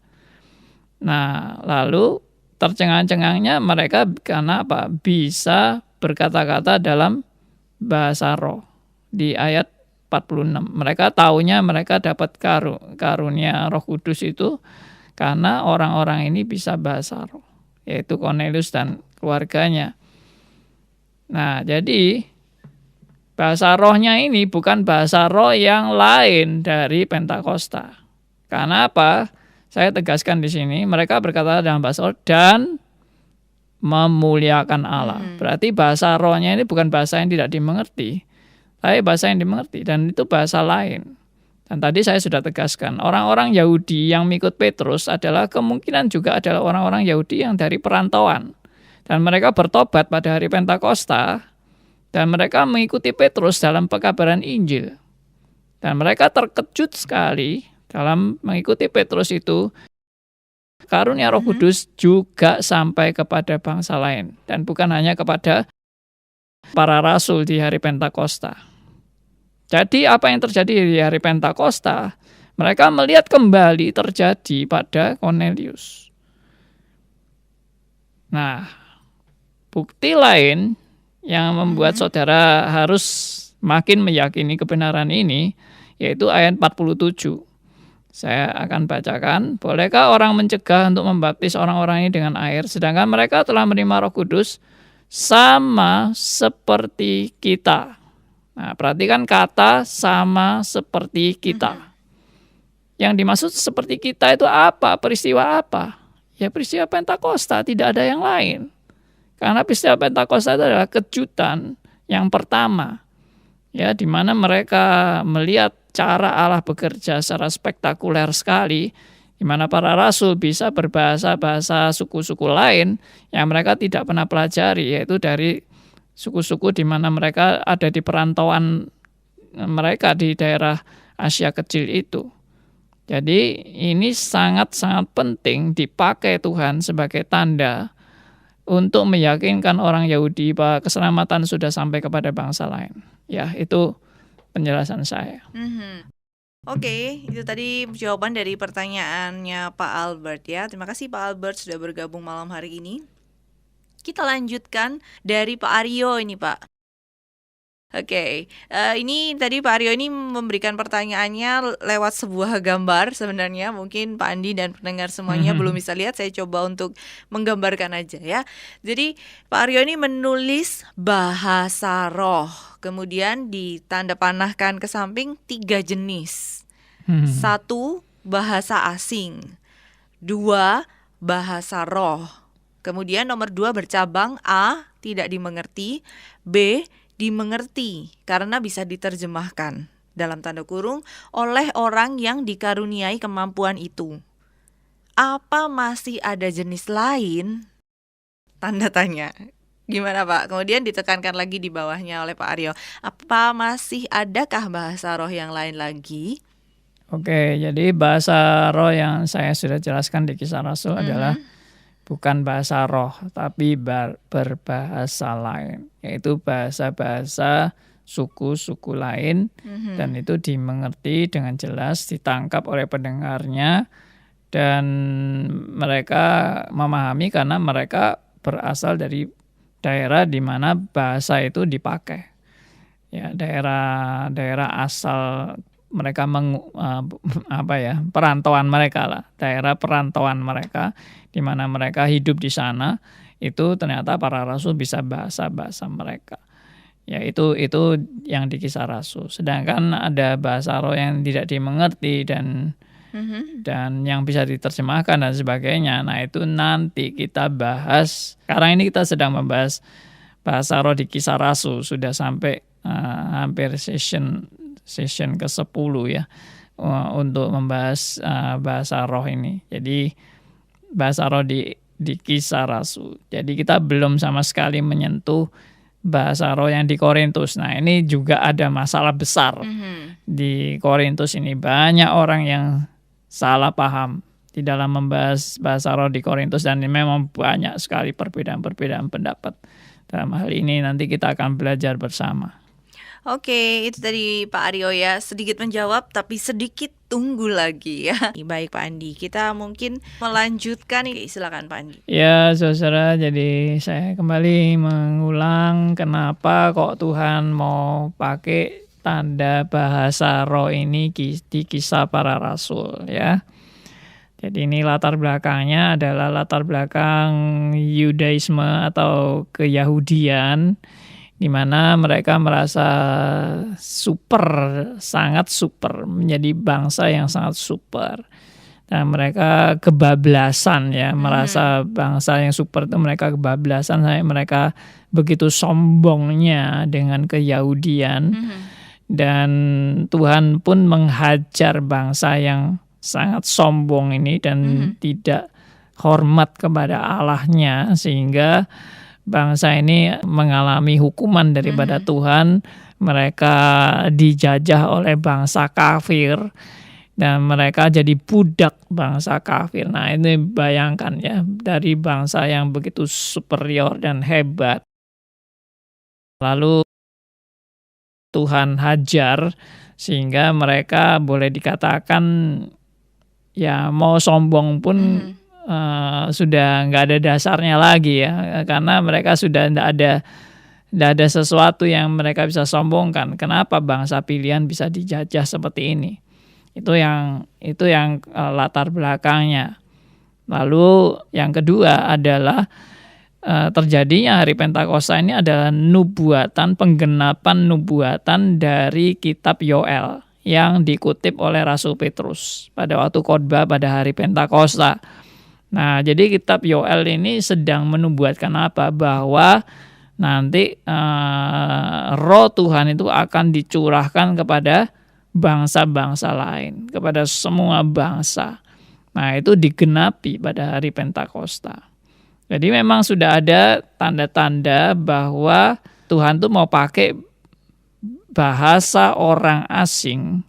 Nah, lalu tercengang-cengangnya mereka karena apa? Bisa berkata-kata dalam bahasa roh. Di ayat 46. Mereka taunya mereka dapat karunia Roh Kudus itu karena orang-orang ini bisa bahasa roh, yaitu Cornelius dan keluarganya. Nah, jadi bahasa rohnya ini bukan bahasa roh yang lain dari Pentakosta. Karena apa? Saya tegaskan di sini, mereka berkata dalam bahasa roh dan memuliakan Allah. Berarti bahasa rohnya ini bukan bahasa yang tidak dimengerti, tapi bahasa yang dimengerti, dan itu bahasa lain. Dan tadi saya sudah tegaskan, orang-orang Yahudi yang mengikut Petrus adalah kemungkinan juga adalah orang-orang Yahudi yang dari perantauan. Dan mereka bertobat pada hari Pentakosta, dan mereka mengikuti Petrus dalam pekabaran Injil. Dan mereka terkejut sekali dalam mengikuti Petrus itu, karunia Roh Kudus juga sampai kepada bangsa lain. Dan bukan hanya kepada para rasul di hari Pentakosta. Jadi apa yang terjadi di hari Pentakosta, mereka melihat kembali terjadi pada Cornelius. Nah, bukti lain yang membuat saudara harus makin meyakini kebenaran ini, yaitu ayat 47. Saya akan bacakan. Bolehkah orang mencegah untuk membaptis orang-orang ini dengan air, sedangkan mereka telah menerima Roh Kudus sama seperti kita? Nah, perhatikan kata sama seperti kita. Yang dimaksud seperti kita itu apa? Peristiwa apa? Ya peristiwa Pentakosta, tidak ada yang lain. Karena peristiwa Pentakosta itu adalah kejutan yang pertama. Ya, di mana mereka melihat cara Allah bekerja secara spektakuler sekali, di mana para rasul bisa berbahasa-bahasa suku-suku lain yang mereka tidak pernah pelajari, yaitu dari suku-suku di mana mereka ada di perantauan mereka di daerah Asia kecil itu. Jadi ini sangat-sangat penting dipakai Tuhan sebagai tanda untuk meyakinkan orang Yahudi bahwa keselamatan sudah sampai kepada bangsa lain. Ya, itu penjelasan saya. Oke, itu tadi jawaban dari pertanyaannya Pak Albert ya. Terima kasih Pak Albert sudah bergabung malam hari ini. Kita lanjutkan dari Pak Aryo ini Pak. Oke, ini tadi Pak Aryo ini memberikan pertanyaannya lewat sebuah gambar sebenarnya. Mungkin Pak Andi dan pendengar semuanya belum bisa lihat, saya coba untuk menggambarkan aja ya. Jadi Pak Aryo ini menulis bahasa roh, kemudian ditanda panahkan ke samping 3 jenis. 1, bahasa asing. 2, bahasa roh. Kemudian nomor 2 bercabang, A, tidak dimengerti, B, dimengerti karena bisa diterjemahkan dalam tanda kurung oleh orang yang dikaruniai kemampuan itu. Apa masih ada jenis lain? Tanda tanya. Gimana Pak? Kemudian ditekankan lagi di bawahnya oleh Pak Aryo. Apa masih adakah bahasa roh yang lain lagi? Oke, jadi bahasa roh yang saya sudah jelaskan di Kisah Rasul adalah bukan bahasa roh, tapi berbahasa lain, yaitu bahasa-bahasa suku-suku lain, dan itu dimengerti dengan jelas, ditangkap oleh pendengarnya, dan mereka memahami karena mereka berasal dari daerah di mana bahasa itu dipakai. Ya, daerah asal mereka perantauan mereka lah, daerah perantauan mereka di mana mereka hidup di sana, itu ternyata para rasul bisa bahasa mereka. Ya, itu yang di Kisah Rasul. Sedangkan ada bahasa roh yang tidak dimengerti dan yang bisa diterjemahkan dan sebagainya. Nah, itu nanti kita bahas. Sekarang ini kita sedang membahas bahasa roh di Kisah Rasul, sudah sampai hampir session ke-10 ya, untuk membahas bahasa roh ini. Jadi bahasa roh di Kisah Rasul. Jadi kita belum sama sekali menyentuh bahasa roh yang di Korintus. Nah, ini juga ada masalah besar di Korintus ini. Banyak orang yang salah paham di dalam membahas bahasa roh di Korintus, dan memang banyak sekali perbedaan pendapat. Dalam hal ini nanti kita akan belajar bersama. Oke, itu tadi Pak Aryo ya, sedikit menjawab tapi sedikit tunggu lagi ya. Baik Pak Andi, kita mungkin melanjutkan. Silakan Pak Andi. Ya saudara, jadi saya kembali mengulang kenapa kok Tuhan mau pakai tanda bahasa roh ini di Kisah Para Rasul ya. Jadi ini latar belakangnya adalah latar belakang Yudaisme atau keyahudian, di mana mereka merasa sangat super, menjadi bangsa yang sangat super. Dan mereka kebablasan ya, merasa bangsa yang super itu mereka kebablasan, sampai mereka begitu sombongnya dengan keyahudian. Dan Tuhan pun menghajar bangsa yang sangat sombong ini dan tidak hormat kepada Allahnya, sehingga bangsa ini mengalami hukuman daripada Tuhan. Mereka dijajah oleh bangsa kafir dan mereka jadi budak bangsa kafir. Nah, ini bayangkan ya, dari bangsa yang begitu superior dan hebat, lalu Tuhan hajar sehingga mereka boleh dikatakan ya mau sombong pun sudah nggak ada dasarnya lagi ya, karena mereka sudah tidak ada sesuatu yang mereka bisa sombongkan. Kenapa bangsa pilihan bisa dijajah seperti ini? Itu yang latar belakangnya. Lalu yang kedua adalah terjadinya hari Pentakosta ini adalah penggenapan nubuatan dari kitab Yoel yang dikutip oleh Rasul Petrus pada waktu khotbah pada hari Pentakosta. Nah, jadi kitab Yoel ini sedang menubuatkan apa? Bahwa nanti roh Tuhan itu akan dicurahkan kepada bangsa-bangsa lain, kepada semua bangsa. Nah, itu digenapi pada hari Pentakosta. Jadi memang sudah ada tanda-tanda bahwa Tuhan tuh mau pakai bahasa orang asing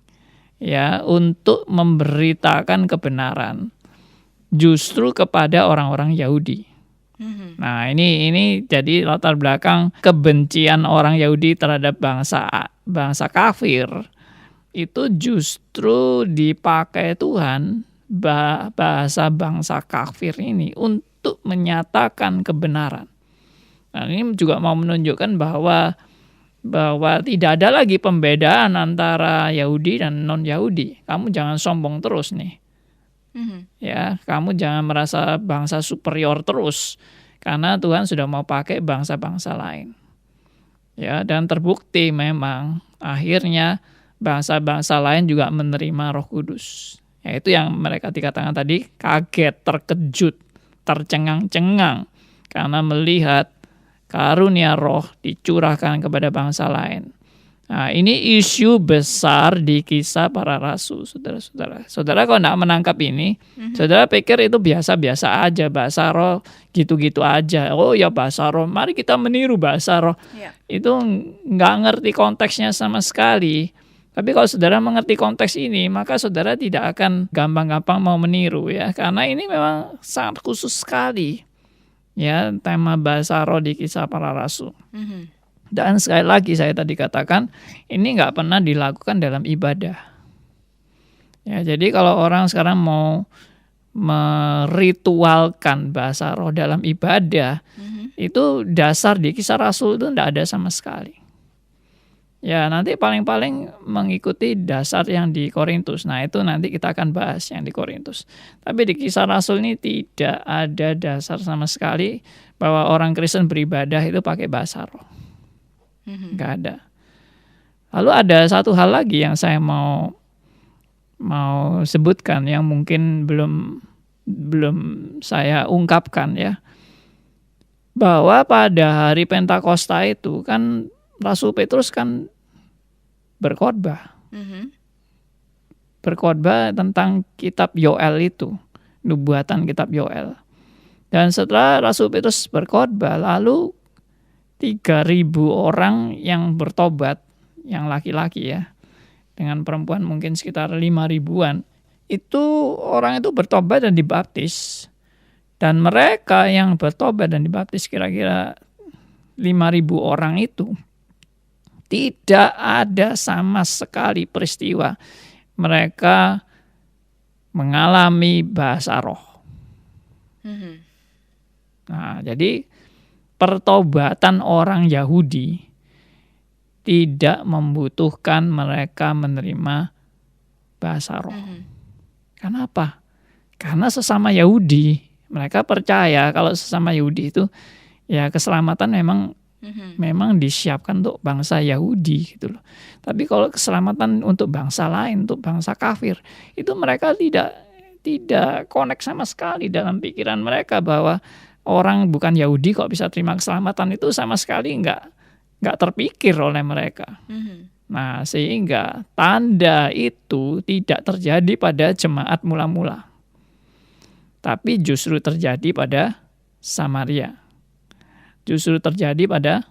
ya untuk memberitakan kebenaran justru kepada orang-orang Yahudi. Nah, ini jadi latar belakang kebencian orang Yahudi terhadap bangsa kafir. Itu justru dipakai Tuhan bahasa bangsa kafir ini untuk menyatakan kebenaran. Nah, ini juga mau menunjukkan bahwa tidak ada lagi pembedaan antara Yahudi dan non-Yahudi. Kamu jangan sombong terus nih. Ya, kamu jangan merasa bangsa superior terus, karena Tuhan sudah mau pakai bangsa-bangsa lain. Ya, dan terbukti memang akhirnya bangsa-bangsa lain juga menerima Roh Kudus. Yaitu yang mereka dikatakan tadi kaget, terkejut, tercengang-cengang karena melihat karunia roh dicurahkan kepada bangsa lain. Nah, ini isu besar di Kisah Para Rasul, saudara-saudara. Saudara kalau tidak menangkap ini, saudara pikir itu biasa-biasa aja, bahasa roh gitu-gitu aja. Oh ya bahasa roh, mari kita meniru bahasa roh. Itu nggak ngerti konteksnya sama sekali. Tapi kalau saudara mengerti konteks ini, maka saudara tidak akan gampang-gampang mau meniru ya, karena ini memang sangat khusus sekali. Ya, tema bahasa roh di Kisah Para Rasul. Dan sekali lagi saya tadi katakan, ini nggak pernah dilakukan dalam ibadah. Ya, jadi kalau orang sekarang mau meritualkan bahasa roh dalam ibadah, itu dasar di Kisah Rasul itu nggak ada sama sekali. Ya, nanti paling-paling mengikuti dasar yang di Korintus. Nah, itu nanti kita akan bahas yang di Korintus. Tapi di Kisah Rasul ini tidak ada dasar sama sekali bahwa orang Kristen beribadah itu pakai bahasa roh. Nggak ada. Lalu ada satu hal lagi yang saya mau sebutkan yang mungkin belum saya ungkapkan ya. Bahwa pada hari Pentakosta itu kan Rasul Petrus kan berkhotbah. Berkhotbah tentang kitab Yoel itu, nubuatan kitab Yoel. Dan setelah Rasul Petrus berkhotbah, lalu 3.000 orang yang bertobat, yang laki-laki ya, dengan perempuan mungkin sekitar 5.000-an. Itu orang itu bertobat dan dibaptis. Dan mereka yang bertobat dan dibaptis kira-kira 5.000 orang itu, tidak ada sama sekali peristiwa mereka mengalami bahasa roh. Nah, jadi pertobatan orang Yahudi tidak membutuhkan mereka menerima bahasa roh. Kenapa? Karena sesama Yahudi, mereka percaya kalau sesama Yahudi itu ya keselamatan memang disiapkan untuk bangsa Yahudi gitu loh. Tapi kalau keselamatan untuk bangsa lain, untuk bangsa kafir, itu mereka tidak connect sama sekali dalam pikiran mereka bahwa orang bukan Yahudi kok bisa terima keselamatan, itu sama sekali nggak terpikir oleh mereka. Nah, sehingga tanda itu tidak terjadi pada jemaat mula-mula, tapi justru terjadi pada Samaria. Justru terjadi pada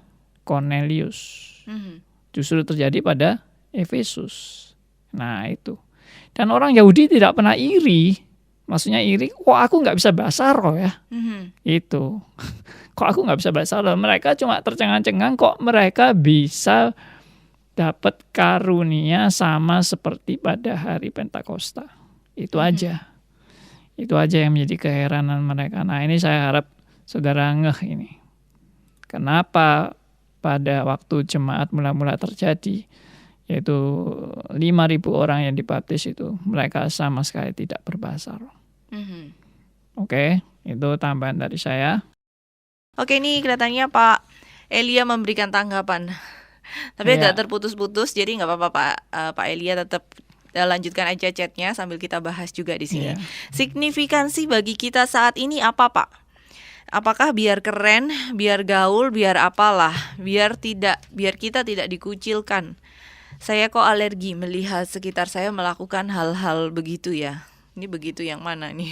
Cornelius. Justru terjadi pada Efesus. Nah, itu. Dan orang Yahudi tidak pernah iri. Maksudnya iri, kok aku nggak bisa bahasa roh ya? Itu. Kok aku nggak bisa bahasa roh? Mereka cuma tercengang-cengang kok mereka bisa dapat karunia sama seperti pada hari Pentakosta. Itu aja. Itu aja yang menjadi keheranan mereka. Nah, ini saya harap saudara ngeh ini. Kenapa pada waktu jemaat mula-mula terjadi, yaitu 5.000 orang yang dibaptis itu, mereka sama sekali tidak berbahasa roh. Oke, itu tambahan dari saya. Oke, ini kelihatannya Pak Elia memberikan tanggapan. Tapi agak terputus-putus, jadi nggak apa-apa Pak Elia, tetap lanjutkan aja chatnya sambil kita bahas juga di sini. Signifikansi bagi kita saat ini apa, Pak? Apakah biar keren, biar gaul, biar apalah, biar kita tidak dikucilkan? Saya kok alergi melihat sekitar saya melakukan hal-hal begitu ya. Ini begitu yang mana nih?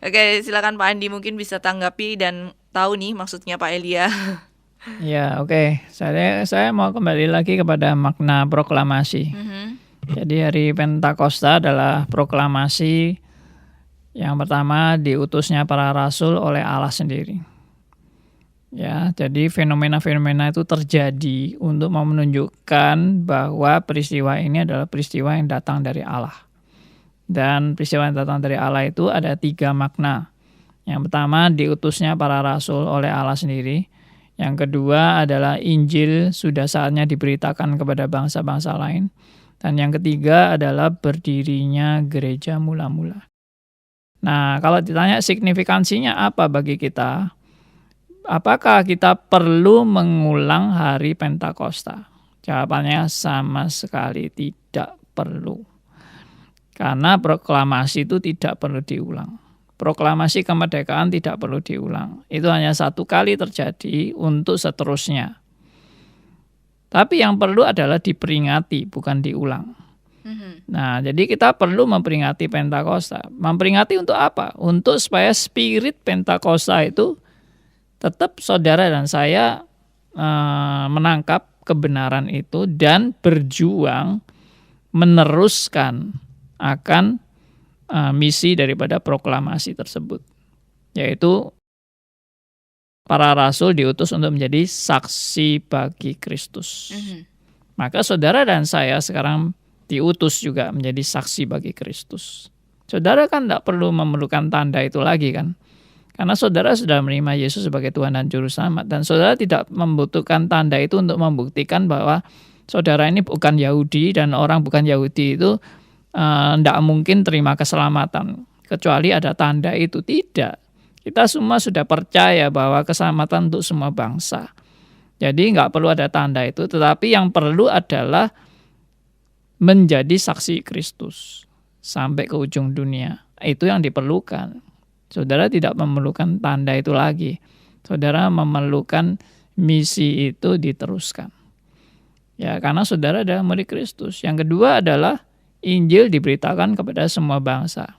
Oke, silakan Pak Andi mungkin bisa tanggapi dan tahu nih maksudnya Pak Elia. Ya, oke. Saya mau kembali lagi kepada makna proklamasi. Jadi hari Pentakosta adalah proklamasi yang pertama diutusnya para rasul oleh Allah sendiri. Ya, jadi fenomena-fenomena itu terjadi untuk menunjukkan bahwa peristiwa ini adalah peristiwa yang datang dari Allah. Dan peristiwa yang datang dari Allah itu ada 3 makna. Yang pertama diutusnya para rasul oleh Allah sendiri. Yang kedua adalah Injil sudah saatnya diberitakan kepada bangsa-bangsa lain. Dan yang ketiga adalah berdirinya gereja mula-mula. Nah, kalau ditanya signifikansinya apa bagi kita? Apakah kita perlu mengulang hari Pentakosta? Jawabannya sama sekali tidak perlu. Karena proklamasi itu tidak perlu diulang. Proklamasi kemerdekaan tidak perlu diulang. Itu hanya 1 kali terjadi untuk seterusnya. Tapi yang perlu adalah diperingati, bukan diulang. Nah, jadi kita perlu memperingati Pentakosta. Memperingati untuk apa? Untuk supaya spirit Pentakosta itu tetap saudara dan saya menangkap kebenaran itu dan berjuang meneruskan akan misi daripada proklamasi tersebut, yaitu para rasul diutus untuk menjadi saksi bagi Kristus. Maka saudara dan saya sekarang diutus juga menjadi saksi bagi Kristus. Saudara kan tidak perlu memerlukan tanda itu lagi kan, karena saudara sudah menerima Yesus sebagai Tuhan dan Juru Selamat, dan saudara tidak membutuhkan tanda itu untuk membuktikan bahwa saudara ini bukan Yahudi dan orang bukan Yahudi itu tidak mungkin terima keselamatan kecuali ada tanda itu. Tidak, kita semua sudah percaya bahwa keselamatan untuk semua bangsa. Jadi nggak perlu ada tanda itu, tetapi yang perlu adalah menjadi saksi Kristus sampai ke ujung dunia. Itu yang diperlukan. Saudara tidak memerlukan tanda itu lagi. Saudara memerlukan misi itu diteruskan. Ya, karena saudara adalah murid Kristus. Yang kedua adalah Injil diberitakan kepada semua bangsa.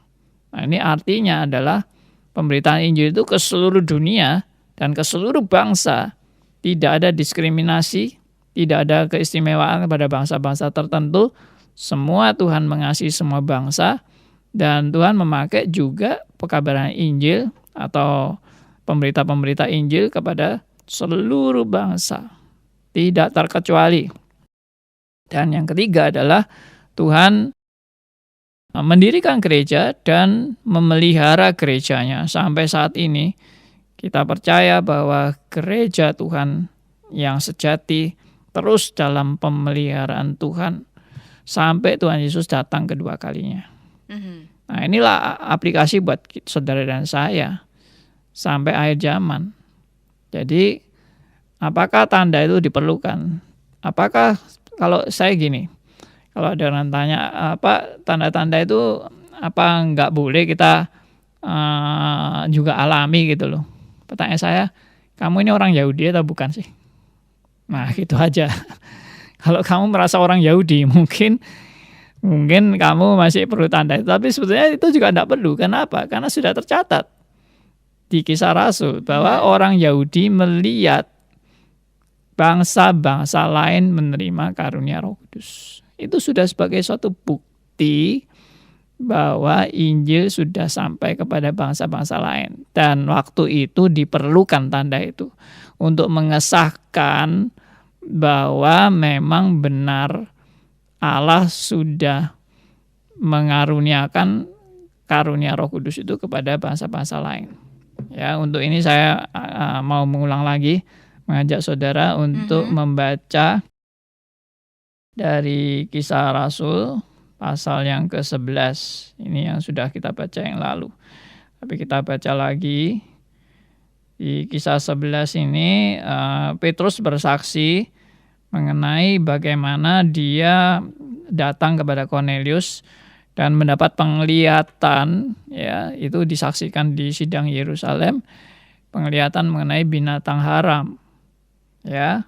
Nah, ini artinya adalah pemberitaan Injil itu ke seluruh dunia dan ke seluruh bangsa. Tidak ada diskriminasi, tidak ada keistimewaan kepada bangsa-bangsa tertentu. Semua Tuhan mengasihi semua bangsa dan Tuhan memakai juga pekabaran Injil atau pemberita-pemberita Injil kepada seluruh bangsa. Tidak terkecuali. Dan yang ketiga adalah Tuhan mendirikan gereja dan memelihara gerejanya. Sampai saat ini kita percaya bahwa gereja Tuhan yang sejati terus dalam pemeliharaan Tuhan sampai Tuhan Yesus datang kedua kalinya. Nah, inilah aplikasi buat saudara dan saya sampai akhir zaman. Jadi apakah tanda itu diperlukan? Apakah kalau saya gini, kalau ada orang tanya apa tanda-tanda itu apa nggak boleh kita juga alami gitu loh. Pertanyaan saya, kamu ini orang Yahudi atau bukan sih? Nah gitu aja. Kalau kamu merasa orang Yahudi, mungkin kamu masih perlu tanda itu. Tapi sebetulnya itu juga tidak perlu. Kenapa? Karena sudah tercatat di Kisah Rasul bahwa orang Yahudi melihat bangsa-bangsa lain menerima karunia Roh Kudus. Itu sudah sebagai suatu bukti bahwa Injil sudah sampai kepada bangsa-bangsa lain. Dan waktu itu diperlukan tanda itu untuk mengesahkan bahwa memang benar Allah sudah mengaruniakan karunia Roh Kudus itu kepada bangsa-bangsa lain. Ya, untuk ini saya mau mengulang lagi, mengajak saudara untuk membaca dari Kisah Rasul pasal yang ke-11. Ini yang sudah kita baca yang lalu. Tapi kita baca lagi. Di Kisah 11 ini Petrus bersaksi mengenai bagaimana dia datang kepada Kornelius dan mendapat penglihatan, ya, itu disaksikan di sidang Yerusalem, penglihatan mengenai binatang haram. Ya.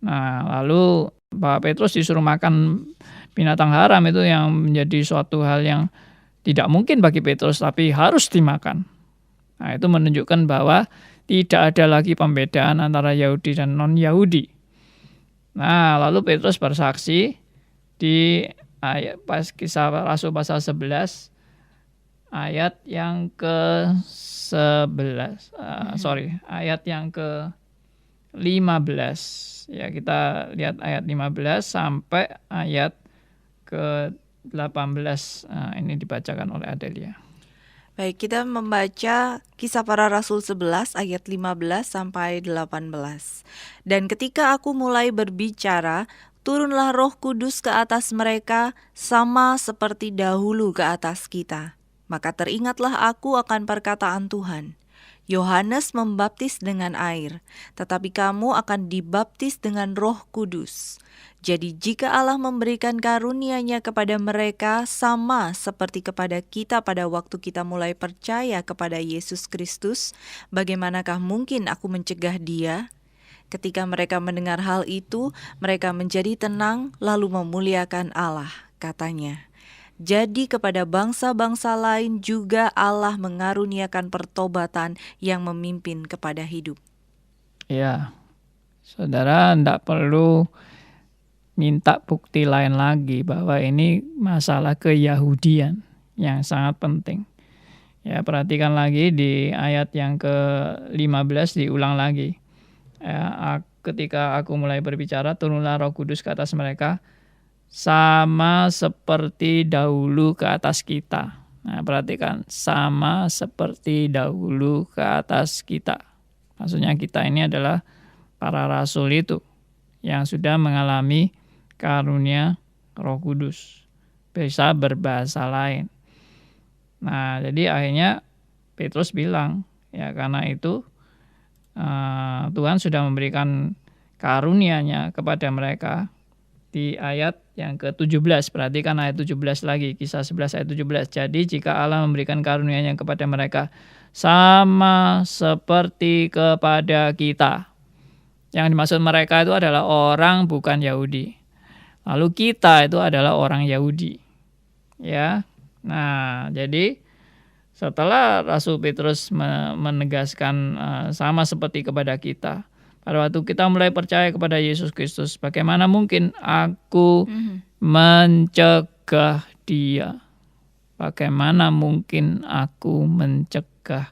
Nah, lalu Pak Petrus disuruh makan binatang haram, itu yang menjadi suatu hal yang tidak mungkin bagi Petrus, tapi harus dimakan. Nah, itu menunjukkan bahwa tidak ada lagi pembedaan antara Yahudi dan non-Yahudi. Nah, lalu Petrus bersaksi di ayat pas Kisah Rasul pasal 11 ayat yang ke-11. Ayat yang ke-15. Ya, kita lihat ayat 15 sampai ayat ke-18. Ini dibacakan oleh Adelia. Baik, kita membaca Kisah Para Rasul 11 ayat 15 sampai 18. Dan ketika aku mulai berbicara, turunlah Roh Kudus ke atas mereka sama seperti dahulu ke atas kita. Maka teringatlah aku akan perkataan Tuhan. Yohanes membaptis dengan air, tetapi kamu akan dibaptis dengan Roh Kudus. Jadi jika Allah memberikan karunia-Nya kepada mereka sama seperti kepada kita pada waktu kita mulai percaya kepada Yesus Kristus, bagaimanakah mungkin aku mencegah Dia? Ketika mereka mendengar hal itu, mereka menjadi tenang lalu memuliakan Allah, katanya. Jadi kepada bangsa-bangsa lain juga Allah mengaruniakan pertobatan yang memimpin kepada hidup. Ya, saudara tidak perlu minta bukti lain lagi bahwa ini masalah keyahudian yang sangat penting. Ya, perhatikan lagi di ayat yang ke-15 diulang lagi. Ya, ketika aku mulai berbicara, turunlah Roh Kudus ke atas mereka sama seperti dahulu ke atas kita. Nah, perhatikan, sama seperti dahulu ke atas kita. Maksudnya kita ini adalah para rasul itu yang sudah mengalami karunia Roh Kudus, bisa berbahasa lain. Nah, jadi akhirnya Petrus bilang, ya karena itu Tuhan sudah memberikan karunia-Nya kepada mereka. Di ayat yang ke-17, perhatikan ayat 17 lagi, Kisah 11 ayat 17. Jadi jika Allah memberikan karunia-Nya kepada mereka sama seperti kepada kita. Yang dimaksud mereka itu adalah orang bukan Yahudi. Lalu kita itu adalah orang Yahudi. Ya. Nah, jadi setelah Rasul Petrus menegaskan sama seperti kepada kita, pada waktu kita mulai percaya kepada Yesus Kristus, bagaimana mungkin aku mencegah Dia? Bagaimana mungkin aku mencegah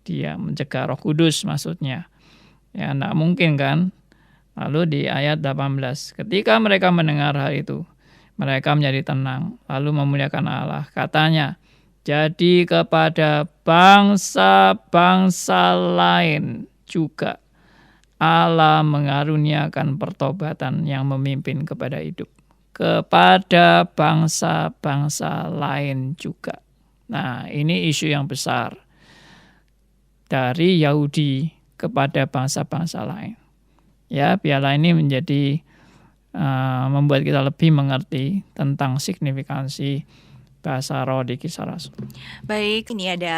Dia? Mencegah Roh Kudus maksudnya. Ya, tidak mungkin kan? Lalu di ayat 18, ketika mereka mendengar hal itu, mereka menjadi tenang, lalu memuliakan Allah. Katanya, jadi kepada bangsa-bangsa lain juga Allah mengaruniakan pertobatan yang memimpin kepada hidup. Kepada bangsa-bangsa lain juga. Nah, ini isu yang besar. Dari Yahudi kepada bangsa-bangsa lain. Ya, biarlah ini menjadi membuat kita lebih mengerti tentang signifikansi bahasa roh di Kisah Rasul. Baik, ini ada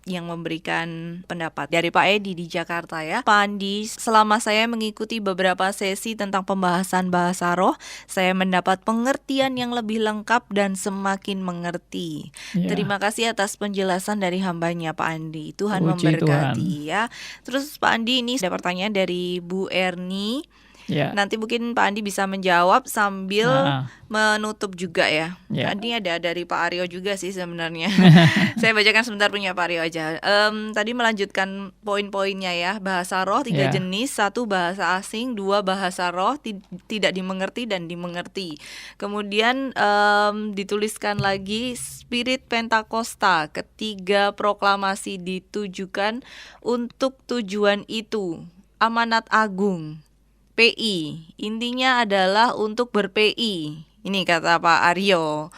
yang memberikan pendapat dari Pak Edi di Jakarta ya. Pak Andi, selama saya mengikuti beberapa sesi tentang pembahasan bahasa roh, saya mendapat pengertian yang lebih lengkap dan semakin mengerti. Ya. Terima kasih atas penjelasan dari hambanya Pak Andi. Tuhan Puji memberkati ya. Terus Pak Andi, ini ada pertanyaan dari Bu Erni. Ya. Nanti mungkin Pak Andi bisa menjawab sambil menutup juga ya. Ya. Tadi ada dari Pak Aryo juga sih sebenarnya. Saya bacakan sebentar punya Pak Aryo aja. Tadi melanjutkan poin-poinnya ya. Bahasa roh 3 Ya. jenis, 1 bahasa asing, 2 bahasa roh tidak dimengerti dan dimengerti. Kemudian dituliskan lagi Spirit Pentakosta, ketiga proklamasi ditujukan untuk tujuan itu. Amanat agung. PI, intinya adalah untuk ber-PI. Ini kata Pak Aryo.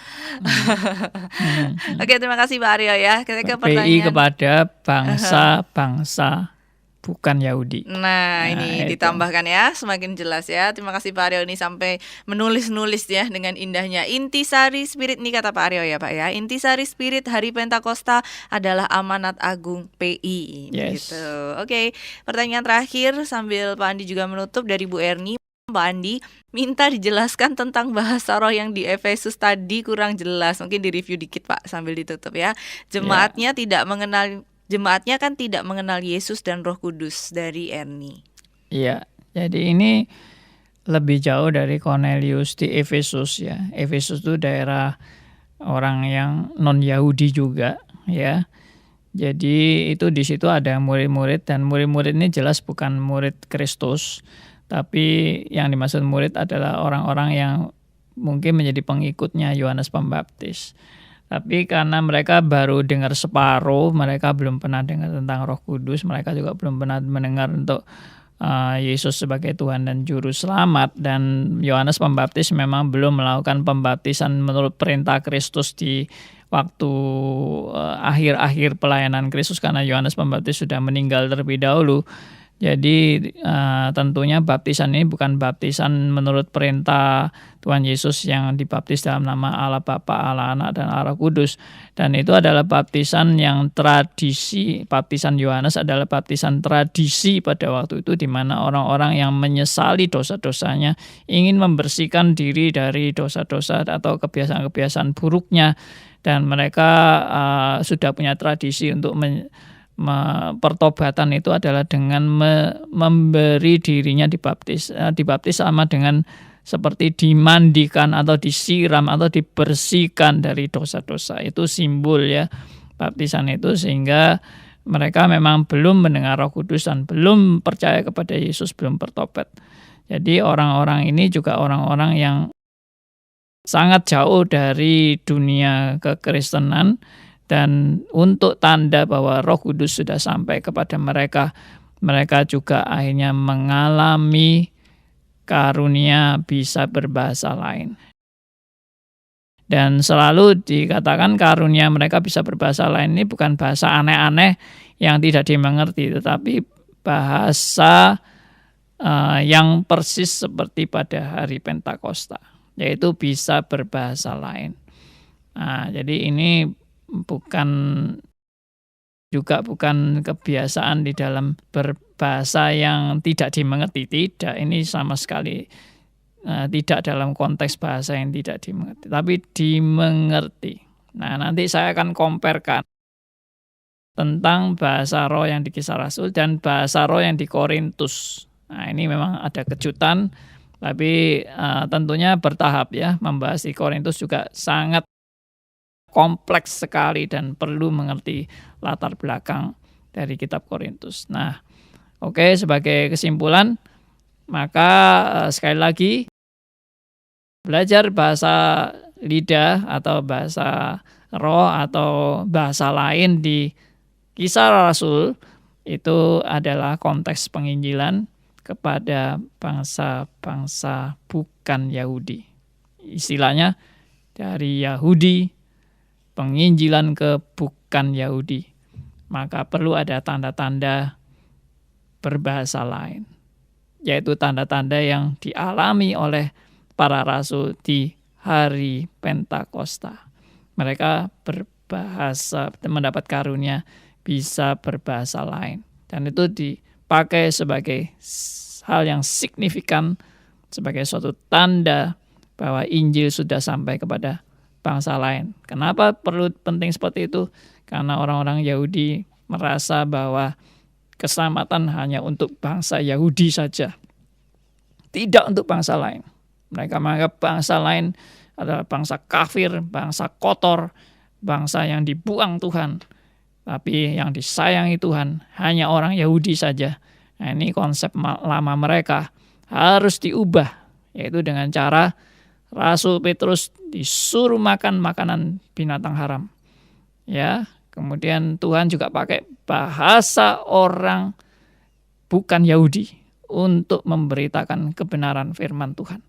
Oke, terima kasih Pak Aryo ya. Kita ke PI pertanyaan. kepada bangsa-bangsa bukan Yahudi. Nah, ini itu. ditambahkan ya, semakin jelas ya. Terima kasih Pak Aryo ini sampai menulis-nulis ya dengan indahnya. Intisari Spirit nih kata Pak Aryo ya Pak ya. Intisari Spirit Hari Pentakosta adalah amanat agung PI. Yes. Gitu. Oke, pertanyaan terakhir sambil Pak Andi juga menutup dari Bu Erni. Pak Andi minta dijelaskan tentang bahasa roh yang di Efesus tadi kurang jelas. Mungkin direview dikit Pak sambil ditutup ya. Jemaatnya kan tidak mengenal Yesus dan Roh Kudus dari Erni. Iya, jadi ini lebih jauh dari Cornelius di Efesus ya. Efesus itu daerah orang yang non-Yahudi juga ya. Jadi itu di situ ada murid-murid dan murid-murid ini jelas bukan murid Kristus, tapi yang dimaksud murid adalah orang-orang yang mungkin menjadi pengikutnya Yohanes Pembaptis. Tapi karena mereka baru dengar separuh, mereka belum pernah dengar tentang Roh Kudus, mereka juga belum pernah mendengar untuk Yesus sebagai Tuhan dan Juru Selamat. Dan Yohanes Pembaptis memang belum melakukan pembaptisan menurut perintah Kristus di waktu akhir-akhir pelayanan Kristus, karena Yohanes Pembaptis sudah meninggal terlebih dahulu. Jadi tentunya baptisan ini bukan baptisan menurut perintah Tuhan Yesus yang dibaptis dalam nama Allah Bapa, Allah Anak, dan Allah Kudus. Dan itu adalah baptisan yang tradisi. Baptisan Yohanes adalah baptisan tradisi pada waktu itu, di mana orang-orang yang menyesali dosa-dosanya, ingin membersihkan diri dari dosa-dosa atau kebiasaan-kebiasaan buruknya. Dan mereka sudah punya tradisi untuk pertobatan itu adalah dengan memberi dirinya dibaptis. Dibaptis sama dengan seperti dimandikan atau disiram atau dibersihkan dari dosa-dosa. Itu simbol ya baptisan itu, sehingga mereka memang belum mendengar Roh Kudus dan belum percaya kepada Yesus, belum bertobat. Jadi orang-orang ini juga orang-orang yang sangat jauh dari dunia kekristenan. Dan untuk tanda bahwa Roh Kudus sudah sampai kepada mereka, mereka juga akhirnya mengalami karunia bisa berbahasa lain. Dan selalu dikatakan karunia mereka bisa berbahasa lain ini bukan bahasa aneh-aneh yang tidak dimengerti, tetapi bahasa yang persis seperti pada hari Pentakosta, yaitu bisa berbahasa lain. Nah, jadi ini bukan kebiasaan di dalam berbahasa yang tidak dimengerti. Tidak, ini sama sekali tidak dalam konteks bahasa yang tidak dimengerti, tapi dimengerti. Nah, nanti saya akan comparekan tentang bahasa roh yang di Kisah Rasul dan bahasa roh yang di Korintus. Nah, ini memang ada kejutan, tapi tentunya bertahap ya. Membahas di Korintus juga sangat kompleks sekali dan perlu mengerti latar belakang dari kitab Korintus. Nah, oke, sebagai kesimpulan, maka sekali lagi belajar bahasa lidah atau bahasa roh atau bahasa lain di Kisah Rasul itu adalah konteks penginjilan kepada bangsa-bangsa bukan Yahudi. Istilahnya dari Yahudi penginjilan ke bukan Yahudi, maka perlu ada tanda-tanda berbahasa lain, yaitu tanda-tanda yang dialami oleh para rasul di hari Pentakosta. mereka mendapat karunia bisa berbahasa lain. Dan itu dipakai sebagai hal yang signifikan, sebagai suatu tanda bahwa Injil sudah sampai kepada bangsa lain. Kenapa perlu penting seperti itu? Karena orang-orang Yahudi merasa bahwa keselamatan hanya untuk bangsa Yahudi saja, tidak untuk bangsa lain. Mereka menganggap bangsa lain adalah bangsa kafir, bangsa kotor, bangsa yang dibuang Tuhan. Tapi yang disayangi Tuhan hanya orang Yahudi saja. Nah, ini konsep lama mereka harus diubah, yaitu dengan cara Rasul Petrus disuruh makan makanan binatang haram. Ya, kemudian Tuhan juga pakai bahasa orang bukan Yahudi untuk memberitakan kebenaran firman Tuhan.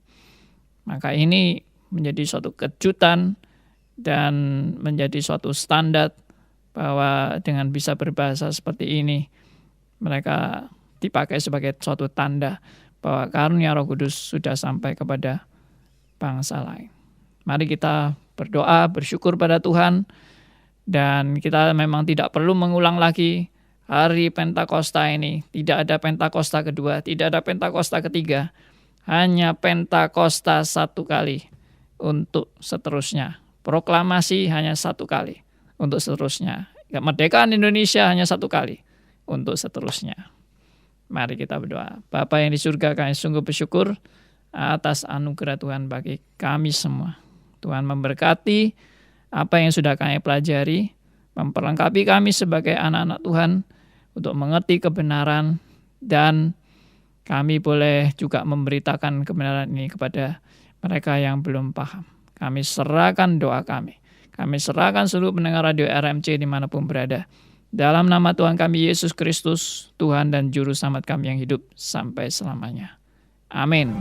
Maka ini menjadi suatu kejutan dan menjadi suatu standar bahwa dengan bisa berbahasa seperti ini, mereka dipakai sebagai suatu tanda bahwa karunia Roh Kudus sudah sampai kepada bangsa lain. Mari kita berdoa, bersyukur pada Tuhan, dan kita memang tidak perlu mengulang lagi hari Pentakosta ini. Tidak ada Pentakosta kedua, tidak ada Pentakosta ketiga, hanya Pentakosta satu kali untuk seterusnya. Proklamasi hanya satu kali untuk seterusnya. Kemerdekaan Indonesia hanya satu kali untuk seterusnya. Mari kita berdoa. Bapa yang di surga, kami sungguh bersyukur atas anugerah Tuhan bagi kami semua. Tuhan memberkati apa yang sudah kami pelajari, memperlengkapi kami sebagai anak-anak Tuhan untuk mengerti kebenaran, dan kami boleh juga memberitakan kebenaran ini kepada mereka yang belum paham. Kami serahkan doa kami. Kami serahkan seluruh pendengar radio RMC dimanapun berada. Dalam nama Tuhan kami Yesus Kristus, Tuhan dan Juru Selamat kami yang hidup sampai selamanya. Amin.